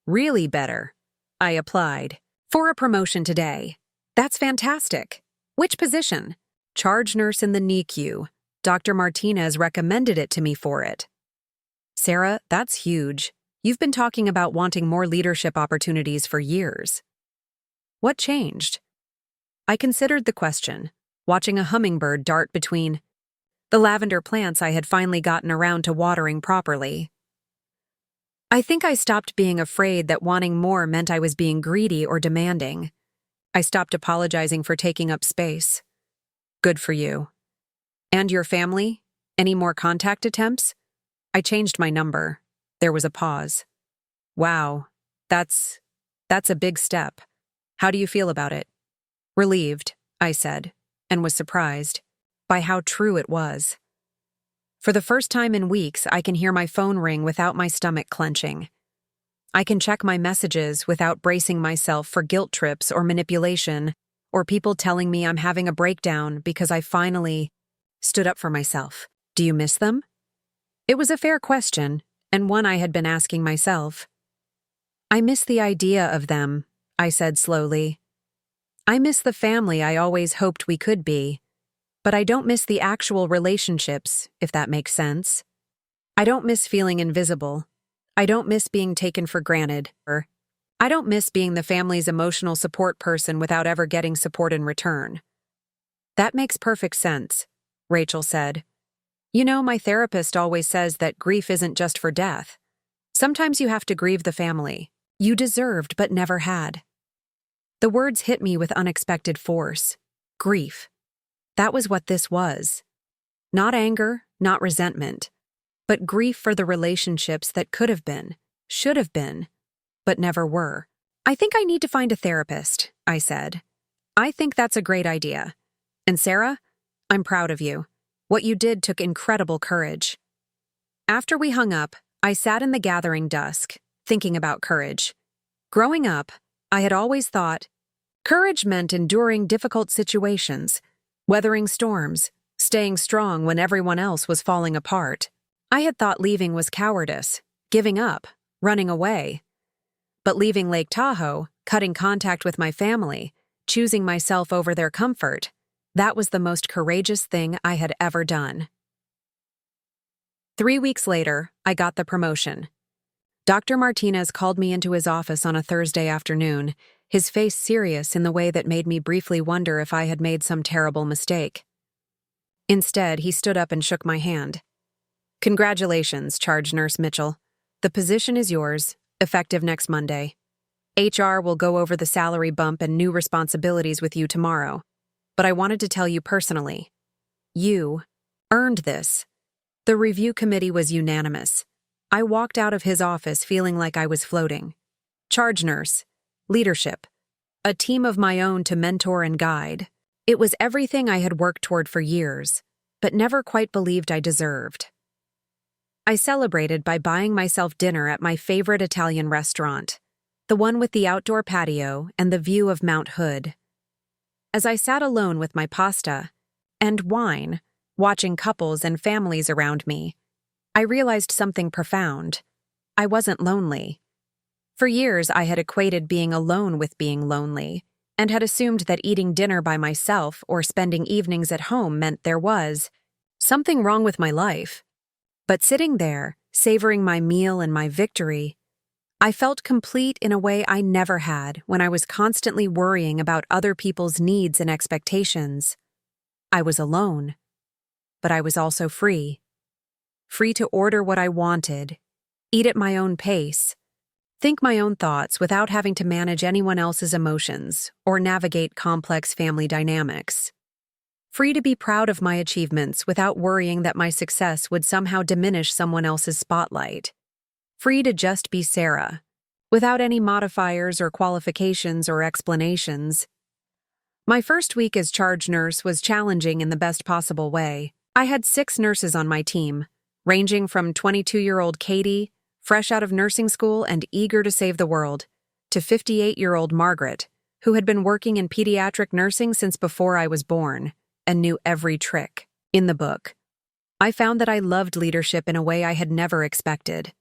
[SPEAKER 1] Really better." I applied. "For a promotion today." "That's fantastic. Which position?" "Charge nurse in the NICU. Dr. Martinez recommended it to me for it." "Sarah, that's huge. You've been talking about wanting more leadership opportunities for years." What changed? I considered the question, watching a hummingbird dart between the lavender plants I had finally gotten around to watering properly. I think I stopped being afraid that wanting more meant I was being greedy or demanding. I stopped apologizing for taking up space. "Good for you." "And your family? Any more contact attempts?" I changed my number. There was a pause. "Wow, that's a big step. How do you feel about it?" "Relieved," I said, and was surprised by how true it was. For the first time in weeks, I can hear my phone ring without my stomach clenching. I can check my messages without bracing myself for guilt trips or manipulation, or people telling me I'm having a breakdown because I finally stood up for myself. "Do you miss them?" It was a fair question, and one I had been asking myself. "I miss the idea of them," I said slowly. "I miss the family I always hoped we could be, but I don't miss the actual relationships, if that makes sense. I don't miss feeling invisible. I don't miss being taken for granted. I don't miss being the family's emotional support person without ever getting support in return." "That makes perfect sense," Rachel said. "You know, my therapist always says that grief isn't just for death. Sometimes you have to grieve the family you deserved but never had." The words hit me with unexpected force. Grief. That was what this was. Not anger, not resentment. but grief for the relationships that could have been, should have been, but never were. I think I need to find a therapist, I said. I think that's a great idea. And Sarah, I'm proud of you. What you did took incredible courage. After we hung up, I sat in the gathering dusk, thinking about courage. Growing up, I had always thought courage meant enduring difficult situations, weathering storms, staying strong when everyone else was falling apart. I had thought leaving was cowardice, giving up, running away. But leaving Lake Tahoe, cutting contact with my family, choosing myself over their comfort, that was the most courageous thing I had ever done. 3 weeks later, I got the promotion. Dr. Martinez called me into his office on a Thursday afternoon, his face serious in the way that made me briefly wonder if I had made some terrible mistake. Instead, he stood up and shook my hand. "Congratulations, Charge Nurse Mitchell. The position is yours, effective next Monday. HR will go over the salary bump and new responsibilities with you tomorrow. But I wanted to tell you personally. You earned this." The review committee was unanimous. I walked out of his office feeling like I was floating. Charge nurse, leadership, a team of my own to mentor and guide. It was everything I had worked toward for years, but never quite believed I deserved. I celebrated by buying myself dinner at my favorite Italian restaurant, the one with the outdoor patio and the view of Mount Hood. As I sat alone with my pasta and wine, watching couples and families around me, I realized something profound. I wasn't lonely. For years, I had equated being alone with being lonely, and had assumed that eating dinner by myself or spending evenings at home meant there was something wrong with my life. But sitting there, savoring my meal and my victory, I felt complete in a way I never had when I was constantly worrying about other people's needs and expectations. I was alone, but I was also free. Free to order what I wanted, eat at my own pace, think my own thoughts without having to manage anyone else's emotions or navigate complex family dynamics. Free to be proud of my achievements without worrying that my success would somehow diminish someone else's spotlight. Free to just be Sarah, without any modifiers or qualifications or explanations. My first week as charge nurse was challenging in the best possible way. I had 6 nurses on my team, ranging from 22-year-old Katie, fresh out of nursing school and eager to save the world, to 58-year-old Margaret, who had been working in pediatric nursing since before I was born and knew every trick in the book. I found that I loved leadership in a way I had never expected.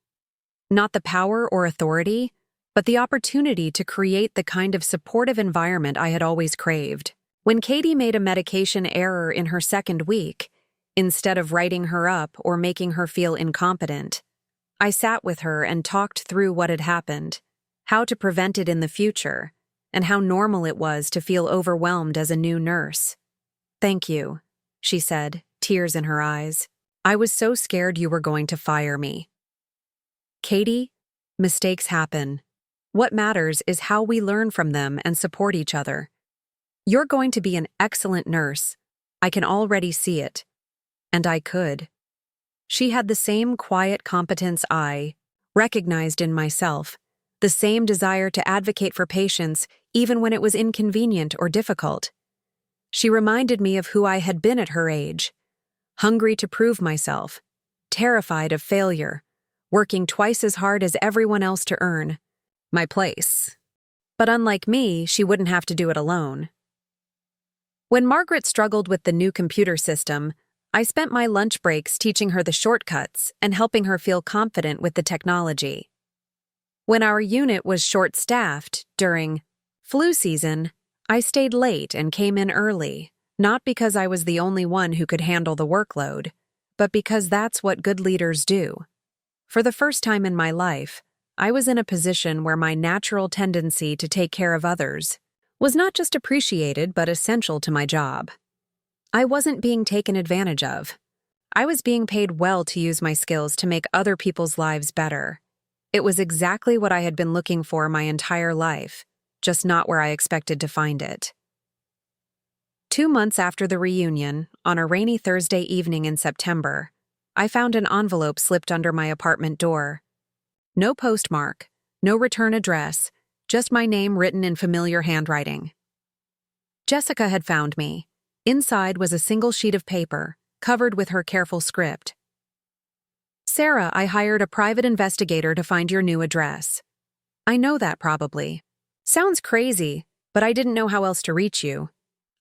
[SPEAKER 1] Not the power or authority, but the opportunity to create the kind of supportive environment I had always craved. When Katie made a medication error in her second week, instead of writing her up or making her feel incompetent, I sat with her and talked through what had happened, how to prevent it in the future, and how normal it was to feel overwhelmed as a new nurse. "Thank you," she said, tears in her eyes. "I was so scared you were going to fire me." Katie, mistakes happen. What matters is how we learn from them and support each other. You're going to be an excellent nurse. I can already see it. And I could. She had the same quiet competence I recognized in myself, the same desire to advocate for patients even when it was inconvenient or difficult. She reminded me of who I had been at her age, hungry to prove myself, terrified of failure, working twice as hard as everyone else to earn my place. But unlike me, she wouldn't have to do it alone. When Margaret struggled with the new computer system, I spent my lunch breaks teaching her the shortcuts and helping her feel confident with the technology. When our unit was short-staffed during flu season, I stayed late and came in early, not because I was the only one who could handle the workload, but because that's what good leaders do. For the first time in my life, I was in a position where my natural tendency to take care of others was not just appreciated but essential to my job. I wasn't being taken advantage of. I was being paid well to use my skills to make other people's lives better. It was exactly what I had been looking for my entire life, just not where I expected to find it. 2 months after the reunion, on a rainy Thursday evening in September, I found an envelope slipped under my apartment door. No postmark, no return address, just my name written in familiar handwriting. Jessica had found me. Inside was a single sheet of paper, covered with her careful script. Sarah, I hired a private investigator to find your new address. I know that probably. Sounds crazy, but I didn't know how else to reach you.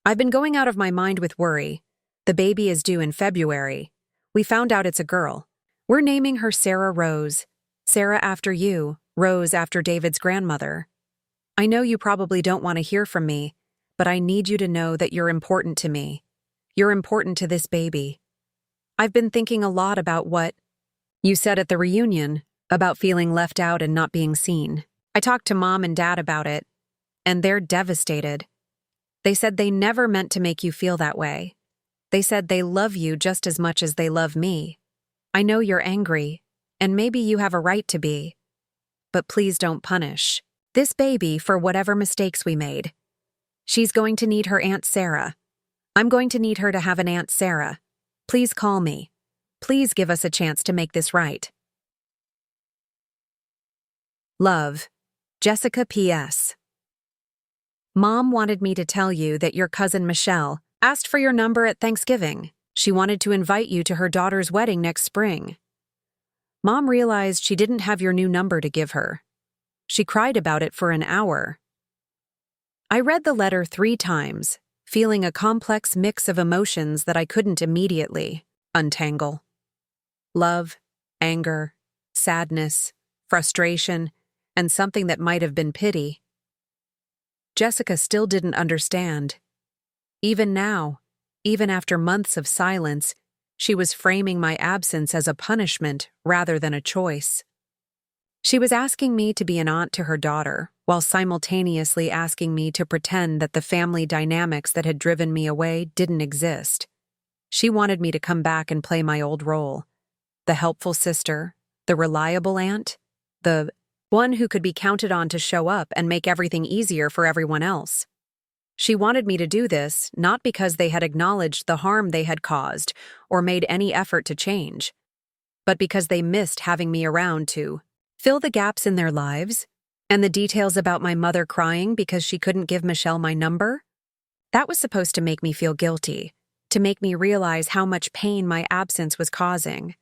[SPEAKER 1] I've been going out of my mind with worry. The baby is due in February. We found out it's a girl. We're naming her Sarah Rose. Sarah after you, Rose after David's grandmother. I know you probably don't want to hear from me, but I need you to know that you're important to me. You're important to this baby. I've been thinking a lot about what you said at the reunion, about feeling left out and not being seen. I talked to Mom and Dad about it, and they're devastated. They said they never meant to make you feel that way. They said they love you just as much as they love me. I know you're angry, and maybe you have a right to be. But please don't punish this baby for whatever mistakes we made. She's going to need her Aunt Sarah. I'm going to need her to have an Aunt Sarah. Please call me. Please give us a chance to make this right. Love, Jessica P.S. Mom wanted me to tell you that your cousin Michelle asked for your number at Thanksgiving. She wanted to invite you to her daughter's wedding next spring. Mom realized she didn't have your new number to give her. She cried about it for an hour. I read the letter 3 times, feeling a complex mix of emotions that I couldn't immediately untangle. Love, anger, sadness, frustration, and something that might have been pity. Jessica still didn't understand. Even now, even after months of silence, she was framing my absence as a punishment rather than a choice. She was asking me to be an aunt to her daughter, while simultaneously asking me to pretend that the family dynamics that had driven me away didn't exist. She wanted me to come back and play my old role. The helpful sister, the reliable aunt, the one who could be counted on to show up and make everything easier for everyone else. She wanted me to do this not because they had acknowledged the harm they had caused or made any effort to change, but because they missed having me around to fill the gaps in their lives, and the details about my mother crying because she couldn't give Michelle my number. That was supposed to make me feel guilty, to make me realize how much pain my absence was causing.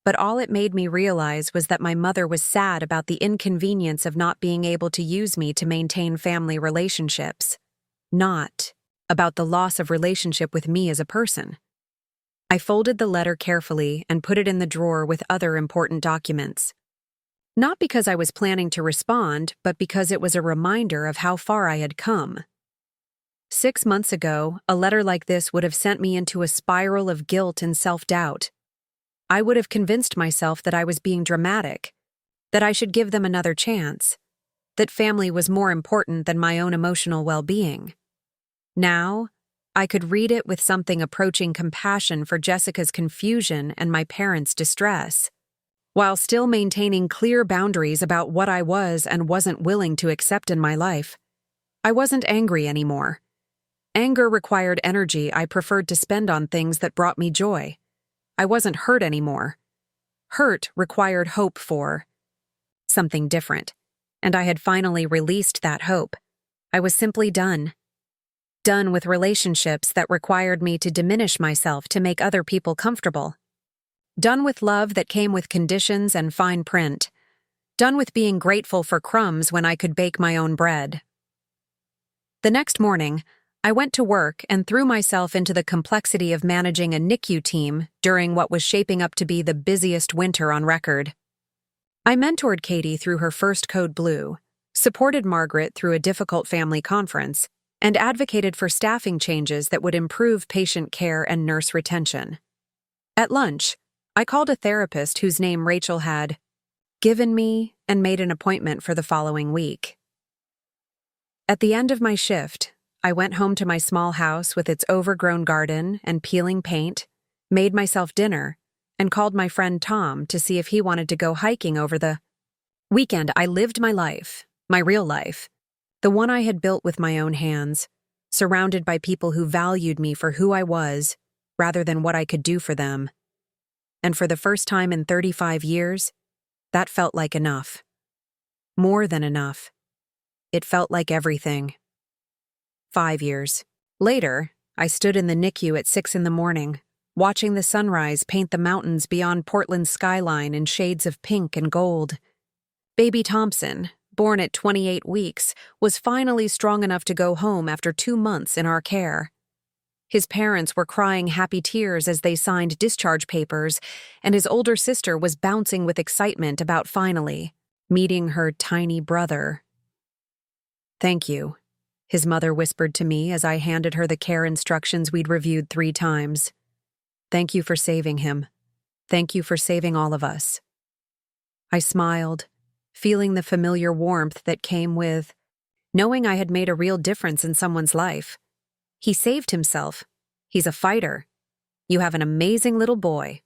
[SPEAKER 1] But all it made me realize was that my mother was sad about the inconvenience of not being able to use me to maintain family relationships, not about the loss of relationship with me as a person. I folded the letter carefully and put it in the drawer with other important documents. Not because I was planning to respond, but because it was a reminder of how far I had come. 6 months ago, a letter like this would have sent me into a spiral of guilt and self-doubt. I would have convinced myself that I was being dramatic, that I should give them another chance, that family was more important than my own emotional well-being. Now, I could read it with something approaching compassion for Jessica's confusion and my parents' distress, while still maintaining clear boundaries about what I was and wasn't willing to accept in my life. I wasn't angry anymore. Anger required energy I preferred to spend on things that brought me joy. I wasn't hurt anymore. Hurt required hope for something different, and I had finally released that hope. I was simply done. Done with relationships that required me to diminish myself to make other people comfortable. Done with love that came with conditions and fine print. Done with being grateful for crumbs when I could bake my own bread. The next morning, I went to work and threw myself into the complexity of managing a NICU team during what was shaping up to be the busiest winter on record. I mentored Katie through her first Code Blue, supported Margaret through a difficult family conference, and advocated for staffing changes that would improve patient care and nurse retention. At lunch, I called a therapist whose name Rachel had given me and made an appointment for the following week. At the end of my shift, I went home to my small house with its overgrown garden and peeling paint, made myself dinner, and called my friend Tom to see if he wanted to go hiking over the weekend. I lived my life, my real life, the one I had built with my own hands, surrounded by people who valued me for who I was rather than what I could do for them. and for the first time in 35 years, that felt like enough. More than enough. It felt like everything. 5 years. Later, I stood in the NICU at 6 in the morning, watching the sunrise paint the mountains beyond Portland's skyline in shades of pink and gold. Baby Thompson, born at 28 weeks, was finally strong enough to go home after 2 months in our care. His parents were crying happy tears as they signed discharge papers, and his older sister was bouncing with excitement about finally meeting her tiny brother. "Thank you," his mother whispered to me as I handed her the care instructions we'd reviewed 3 times. "Thank you for saving him. Thank you for saving all of us." I smiled, feeling the familiar warmth that came with knowing I had made a real difference in someone's life. He saved himself. He's a fighter. You have an amazing little boy.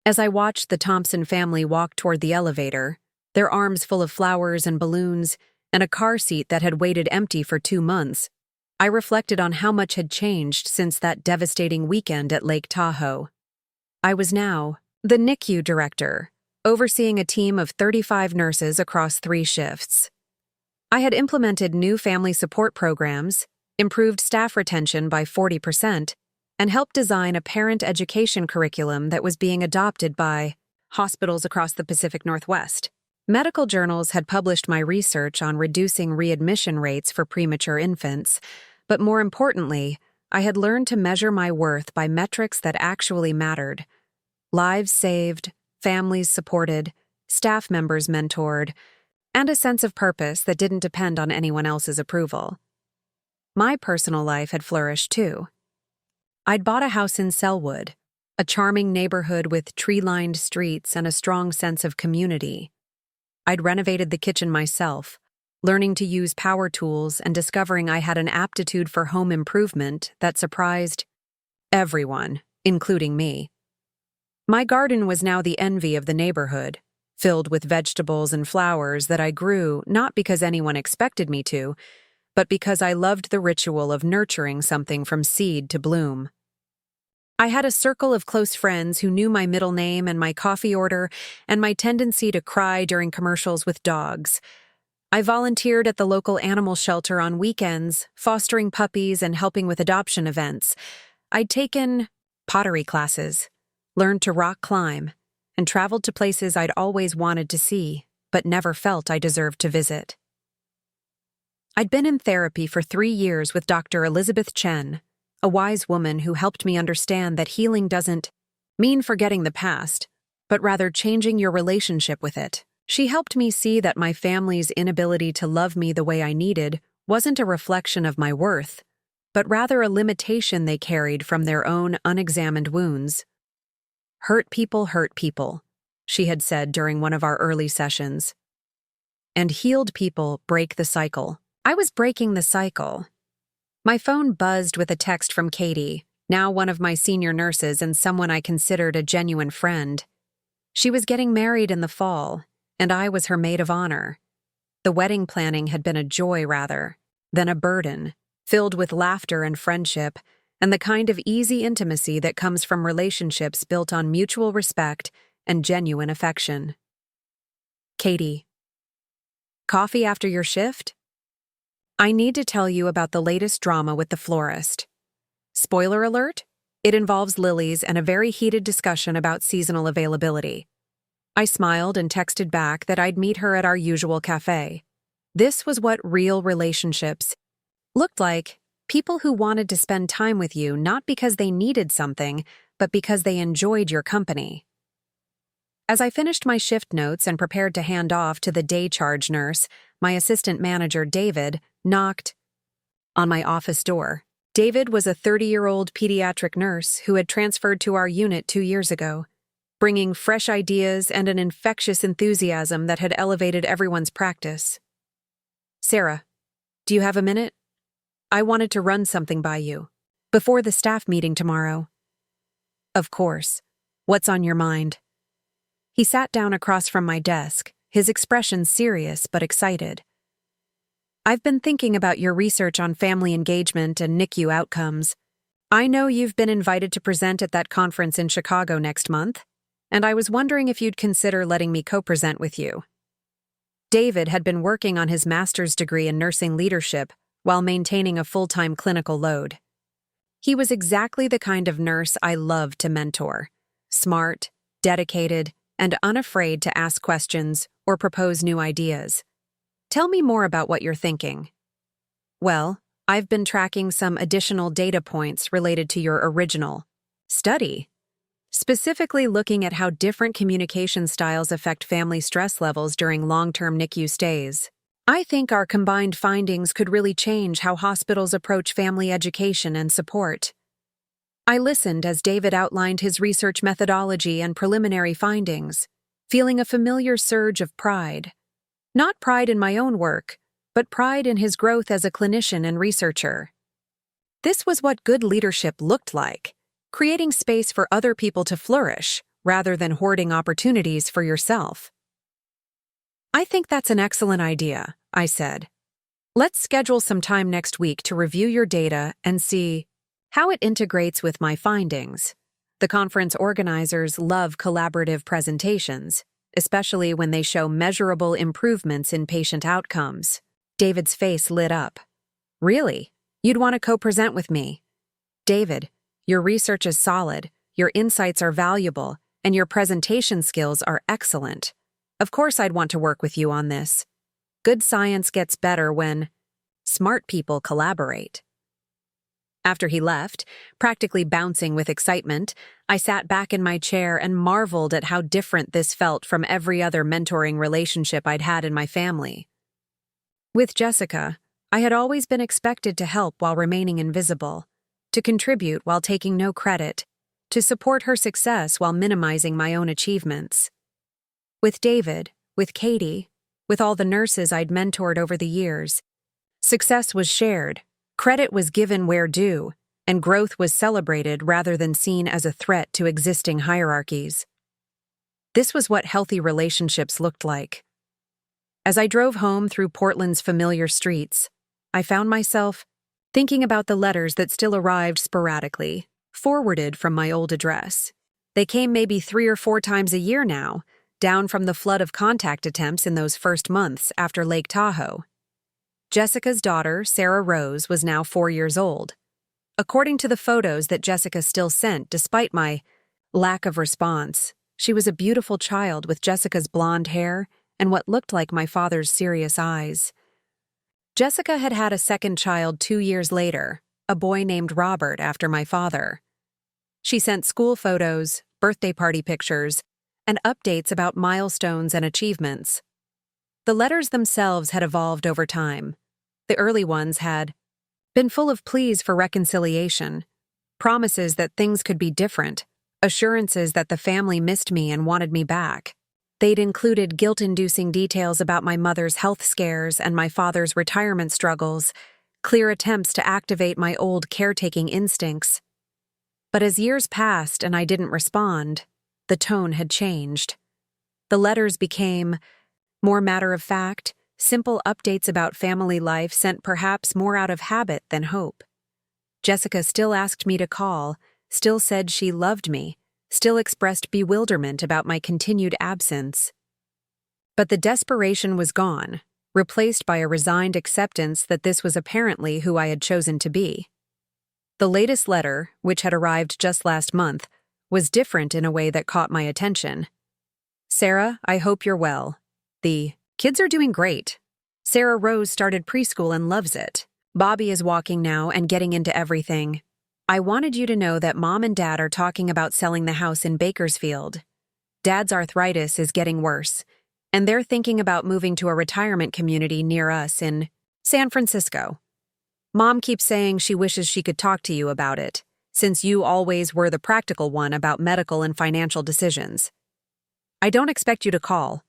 [SPEAKER 1] As I watched the Thompson family walk toward the elevator, their arms full of flowers and balloons, and a car seat that had waited empty for 2 months, I reflected on how much had changed since that devastating weekend at Lake Tahoe. I was now the NICU director, overseeing a team of 35 nurses across 3 shifts. I had implemented new family support programs, improved staff retention by 40%, and helped design a parent education curriculum that was being adopted by hospitals across the Pacific Northwest. Medical journals had published my research on reducing readmission rates for premature infants, but more importantly, I had learned to measure my worth by metrics that actually mattered: lives saved, families supported, staff members mentored, and a sense of purpose that didn't depend on anyone else's approval. My personal life had flourished too. I'd bought a house in Selwood, a charming neighborhood with tree-lined streets and a strong sense of community. I'd renovated the kitchen myself, learning to use power tools and discovering I had an aptitude for home improvement that surprised everyone, including me. My garden was now the envy of the neighborhood, filled with vegetables and flowers that I grew not because anyone expected me to, but because I loved the ritual of nurturing something from seed to bloom. I had a circle of close friends who knew my middle name and my coffee order and my tendency to cry during commercials with dogs. I volunteered at the local animal shelter on weekends, fostering puppies and helping with adoption events. I'd taken pottery classes, learned to rock climb, and traveled to places I'd always wanted to see, but never felt I deserved to visit. I'd been in therapy for 3 years with Dr. Elizabeth Chen, a wise woman who helped me understand that healing doesn't mean forgetting the past, but rather changing your relationship with it. She helped me see that my family's inability to love me the way I needed wasn't a reflection of my worth, but rather a limitation they carried from their own unexamined wounds. Hurt people, she had said during one of our early sessions. And healed people break the cycle. I was breaking the cycle. My phone buzzed with a text from Katie, now one of my senior nurses and someone I considered a genuine friend. She was getting married in the fall, and I was her maid of honor. The wedding planning had been a joy rather than a burden, filled with laughter and friendship, and the kind of easy intimacy that comes from relationships built on mutual respect and genuine affection. Katie. Coffee after your shift? I need to tell you about the latest drama with the florist. Spoiler alert, it involves lilies and a very heated discussion about seasonal availability. I smiled and texted back that I'd meet her at our usual cafe. This was what real relationships looked like: people who wanted to spend time with you not because they needed something, but because they enjoyed your company. As I finished my shift notes and prepared to hand off to the day charge nurse, my assistant manager, David, knocked on my office door. David was a 30-year-old pediatric nurse who had transferred to our unit 2 years ago, bringing fresh ideas and an infectious enthusiasm that had elevated everyone's practice. "Sarah, do you have a minute? I wanted to run something by you before the staff meeting tomorrow." "Of course. What's on your mind?" He sat down across from my desk, his expression serious but excited. "I've been thinking about your research on family engagement and NICU outcomes. I know you've been invited to present at that conference in Chicago next month. and I was wondering if you'd consider letting me co-present with you. David had been working on his master's degree in nursing leadership while maintaining a full-time clinical load. He was exactly the kind of nurse I loved to mentor: smart, dedicated, and unafraid to ask questions or propose new ideas. Tell me more about what you're thinking. Well, I've been tracking some additional data points related to your original study, specifically looking at how different communication styles affect family stress levels during long-term NICU stays. I think our combined findings could really change how hospitals approach family education and support. I listened as David outlined his research methodology and preliminary findings, feeling a familiar surge of pride. Not pride in my own work, but pride in his growth as a clinician and researcher. This was what good leadership looked like: creating space for other people to flourish, rather than hoarding opportunities for yourself. I think that's an excellent idea, I said. Let's schedule some time next week to review your data and see how it integrates with my findings. The conference organizers love collaborative presentations, especially when they show measurable improvements in patient outcomes. David's face lit up. Really? You'd want to co-present with me? David, your research is solid, your insights are valuable, and your presentation skills are excellent. Of course I'd want to work with you on this. Good science gets better when smart people collaborate. After he left, practically bouncing with excitement, I sat back in my chair and marveled at how different this felt from every other mentoring relationship I'd had in my family. With Jessica, I had always been expected to help while remaining invisible, to contribute while taking no credit, to support her success while minimizing my own achievements. With David, with Katie, with all the nurses I'd mentored over the years, success was shared, credit was given where due, and growth was celebrated rather than seen as a threat to existing hierarchies. This was what healthy relationships looked like. As I drove home through Portland's familiar streets, I found myself thinking about the letters that still arrived sporadically, forwarded from my old address. They came maybe 3 or 4 times a year now, down from the flood of contact attempts in those first months after Lake Tahoe. Jessica's daughter, Sarah Rose, was now 4 years old. According to the photos that Jessica still sent despite my lack of response, she was a beautiful child with Jessica's blonde hair and what looked like my father's serious eyes. Jessica had had a second child 2 years later, a boy named Robert after my father. She sent school photos, birthday party pictures, and updates about milestones and achievements. The letters themselves had evolved over time. The early ones had been full of pleas for reconciliation, promises that things could be different, assurances that the family missed me and wanted me back. They'd included guilt-inducing details about my mother's health scares and my father's retirement struggles, clear attempts to activate my old caretaking instincts. But as years passed and I didn't respond, the tone had changed. The letters became more matter-of-fact, simple updates about family life sent perhaps more out of habit than hope. Jessica still asked me to call, still said she loved me, still expressed bewilderment about my continued absence. But the desperation was gone, replaced by a resigned acceptance that this was apparently who I had chosen to be. The latest letter, which had arrived just last month, was different in a way that caught my attention. Sarah, I hope you're well. The kids are doing great. Sarah Rose started preschool and loves it. Bobby is walking now and getting into everything. I wanted you to know that Mom and Dad are talking about selling the house in Bakersfield. Dad's arthritis is getting worse, and they're thinking about moving to a retirement community near us in San Francisco. Mom keeps saying she wishes she could talk to you about it, since you always were the practical one about medical and financial decisions. I don't expect you to call.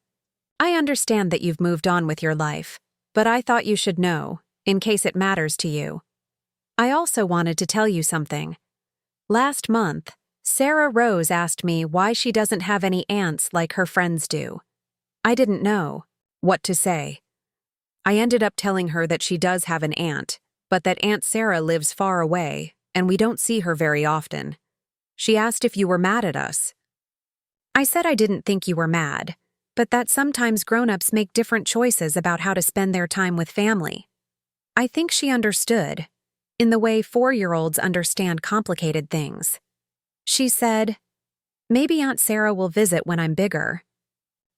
[SPEAKER 1] I understand that you've moved on with your life, but I thought you should know, in case it matters to you. I also wanted to tell you something. Last month, Sarah Rose asked me why she doesn't have any aunts like her friends do. I didn't know what to say. I ended up telling her that she does have an aunt, but that Aunt Sarah lives far away, and we don't see her very often. She asked if you were mad at us. I said I didn't think you were mad, but that sometimes grown-ups make different choices about how to spend their time with family. I think she understood, in the way 4-year-olds understand complicated things. She said, "Maybe Aunt Sarah will visit when I'm bigger.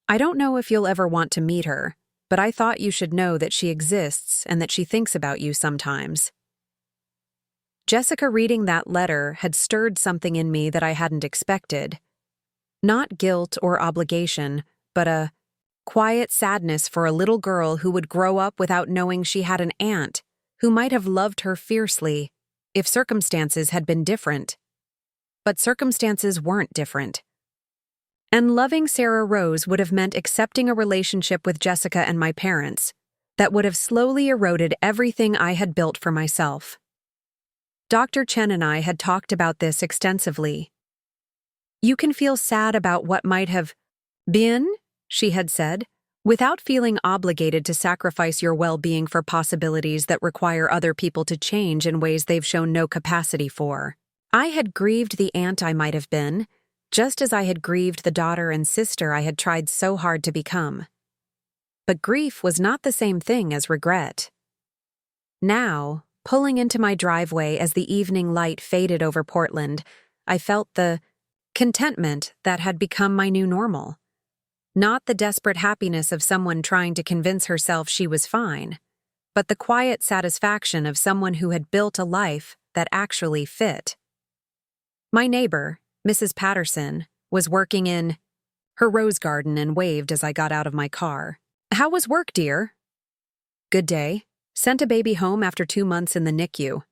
[SPEAKER 1] I don't know if you'll ever want to meet her, but I thought you should know that she exists and that she thinks about you sometimes." Jessica reading that letter had stirred something in me that I hadn't expected. Not guilt or obligation, but a quiet sadness for a little girl who would grow up without knowing she had an aunt who might have loved her fiercely if circumstances had been different. But circumstances weren't different. And loving Sarah Rose would have meant accepting a relationship with Jessica and my parents that would have slowly eroded everything I had built for myself. Dr. Chen and I had talked about this extensively. "You can feel sad about what might have been," she had said, "without feeling obligated to sacrifice your well-being for possibilities that require other people to change in ways they've shown no capacity for." I had grieved the aunt I might have been, just as I had grieved the daughter and sister I had tried so hard to become. But grief was not the same thing as regret. Now, pulling into my driveway as the evening light faded over Portland, I felt the contentment that had become my new normal. Not the desperate happiness of someone trying to convince herself she was fine, but the quiet satisfaction of someone who had built a life that actually fit. My neighbor, Mrs. Patterson, was working in her rose garden and waved as I got out of my car. "How was work, dear?" "Good day. Sent a baby home after 2 months in the NICU."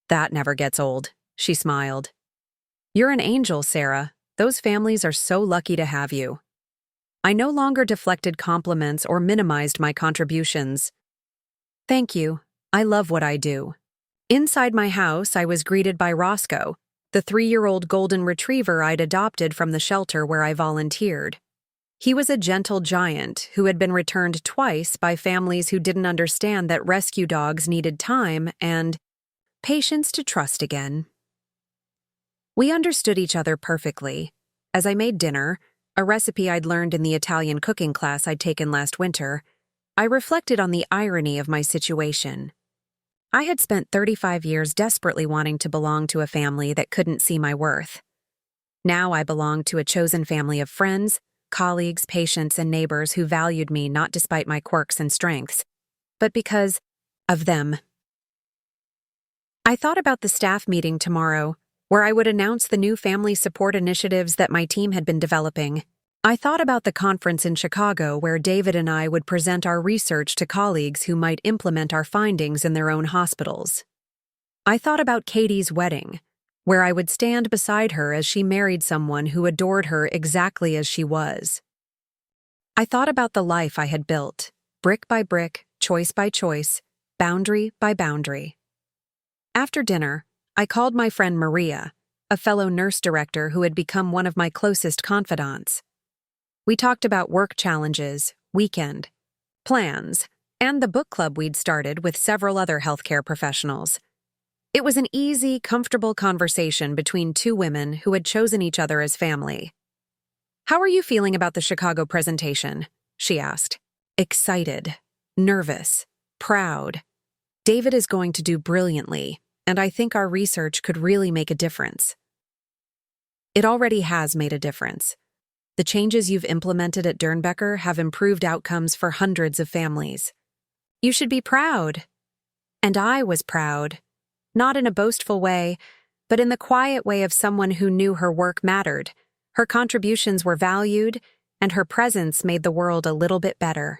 [SPEAKER 1] "That never gets old," she smiled. "You're an angel, Sarah. Those families are so lucky to have you." I no longer deflected compliments or minimized my contributions. "Thank you. I love what I do." Inside my house, I was greeted by Roscoe, the 3-year-old golden retriever I'd adopted from the shelter where I volunteered. He was a gentle giant who had been returned twice by families who didn't understand that rescue dogs needed time and patience to trust again. We understood each other perfectly. As I made dinner, a recipe I'd learned in the Italian cooking class I'd taken last winter, I reflected on the irony of my situation. I had spent 35 years desperately wanting to belong to a family that couldn't see my worth. Now I belonged to a chosen family of friends, colleagues, patients, and neighbors who valued me not despite my quirks and strengths, but because of them. I thought about the staff meeting tomorrow, where I would announce the new family support initiatives that my team had been developing. I thought about the conference in Chicago where David and I would present our research to colleagues who might implement our findings in their own hospitals. I thought about Katie's wedding, where I would stand beside her as she married someone who adored her exactly as she was. I thought about the life I had built, brick by brick, choice by choice, boundary by boundary. After dinner, I called my friend Maria, a fellow nurse director who had become one of my closest confidants. We talked about work challenges, weekend plans, and the book club we'd started with several other healthcare professionals. It was an easy, comfortable conversation between two women who had chosen each other as family. "How are you feeling about the Chicago presentation?" she asked. "Excited, nervous, proud. David is going to do brilliantly, and I think our research could really make a difference." It already has made a difference. The changes you've implemented at Dernbecker have improved outcomes for hundreds of families. You should be proud. And I was proud. Not in a boastful way, but in the quiet way of someone who knew her work mattered, her contributions were valued, and her presence made the world a little bit better.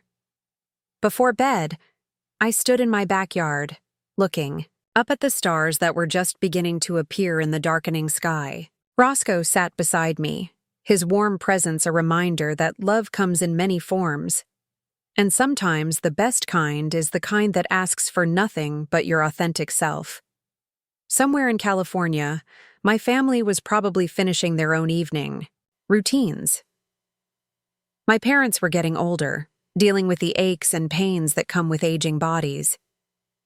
[SPEAKER 1] Before bed, I stood in my backyard, looking up at the stars that were just beginning to appear in the darkening sky. Roscoe sat beside me, his warm presence a reminder that love comes in many forms. And sometimes the best kind is the kind that asks for nothing but your authentic self. Somewhere in California, my family was probably finishing their own evening routines. My parents were getting older, dealing with the aches and pains that come with aging bodies.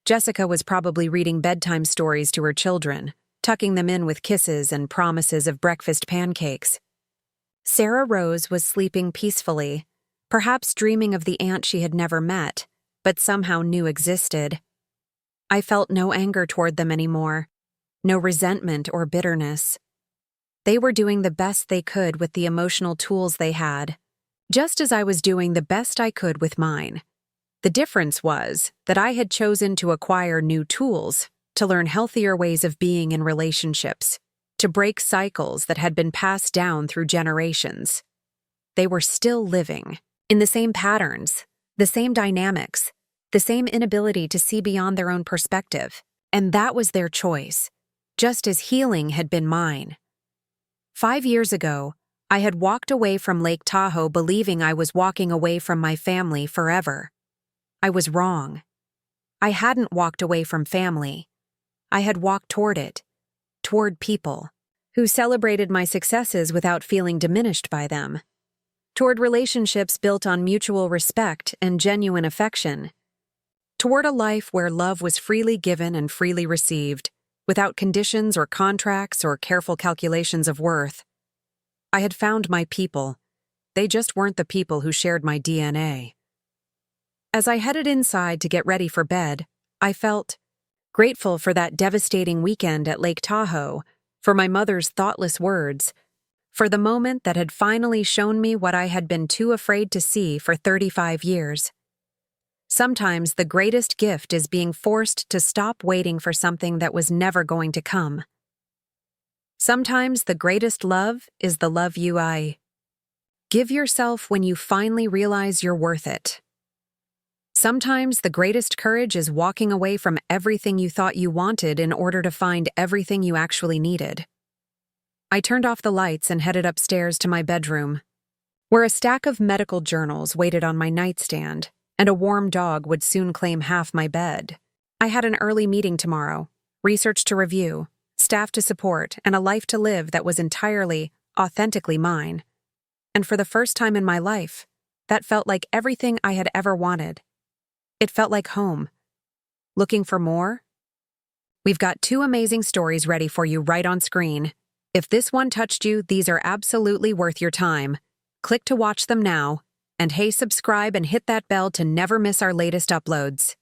[SPEAKER 1] Jessica was probably reading bedtime stories to her children, tucking them in with kisses and promises of breakfast pancakes. Sarah Rose was sleeping peacefully, perhaps dreaming of the aunt she had never met, but somehow knew existed. I felt no anger toward them anymore, no resentment or bitterness. They were doing the best they could with the emotional tools they had, just as I was doing the best I could with mine. The difference was that I had chosen to acquire new tools, to learn healthier ways of being in relationships, to break cycles that had been passed down through generations. They were still living in the same patterns, the same dynamics, the same inability to see beyond their own perspective, and that was their choice, just as healing had been mine. 5 years ago, I had walked away from Lake Tahoe believing I was walking away from my family forever. I was wrong. I hadn't walked away from family. I had walked toward it, toward people who celebrated my successes without feeling diminished by them, toward relationships built on mutual respect and genuine affection, toward a life where love was freely given and freely received, without conditions or contracts or careful calculations of worth. I had found my people. They just weren't the people who shared my DNA. As I headed inside to get ready for bed, I felt grateful for that devastating weekend at Lake Tahoe, for my mother's thoughtless words, for the moment that had finally shown me what I had been too afraid to see for 35 years. Sometimes the greatest gift is being forced to stop waiting for something that was never going to come. Sometimes the greatest love is the love you give yourself when you finally realize you're worth it. Sometimes the greatest courage is walking away from everything you thought you wanted in order to find everything you actually needed. I turned off the lights and headed upstairs to my bedroom, where a stack of medical journals waited on my nightstand, and a warm dog would soon claim half my bed. I had an early meeting tomorrow, research to review, staff to support, and a life to live that was entirely, authentically mine. And for the first time in my life, that felt like everything I had ever wanted. It felt like home. Looking for more? We've got 2 amazing stories ready for you right on screen. If this one touched you, these are absolutely worth your time. Click to watch them now, and hey, subscribe and hit that bell to never miss our latest uploads.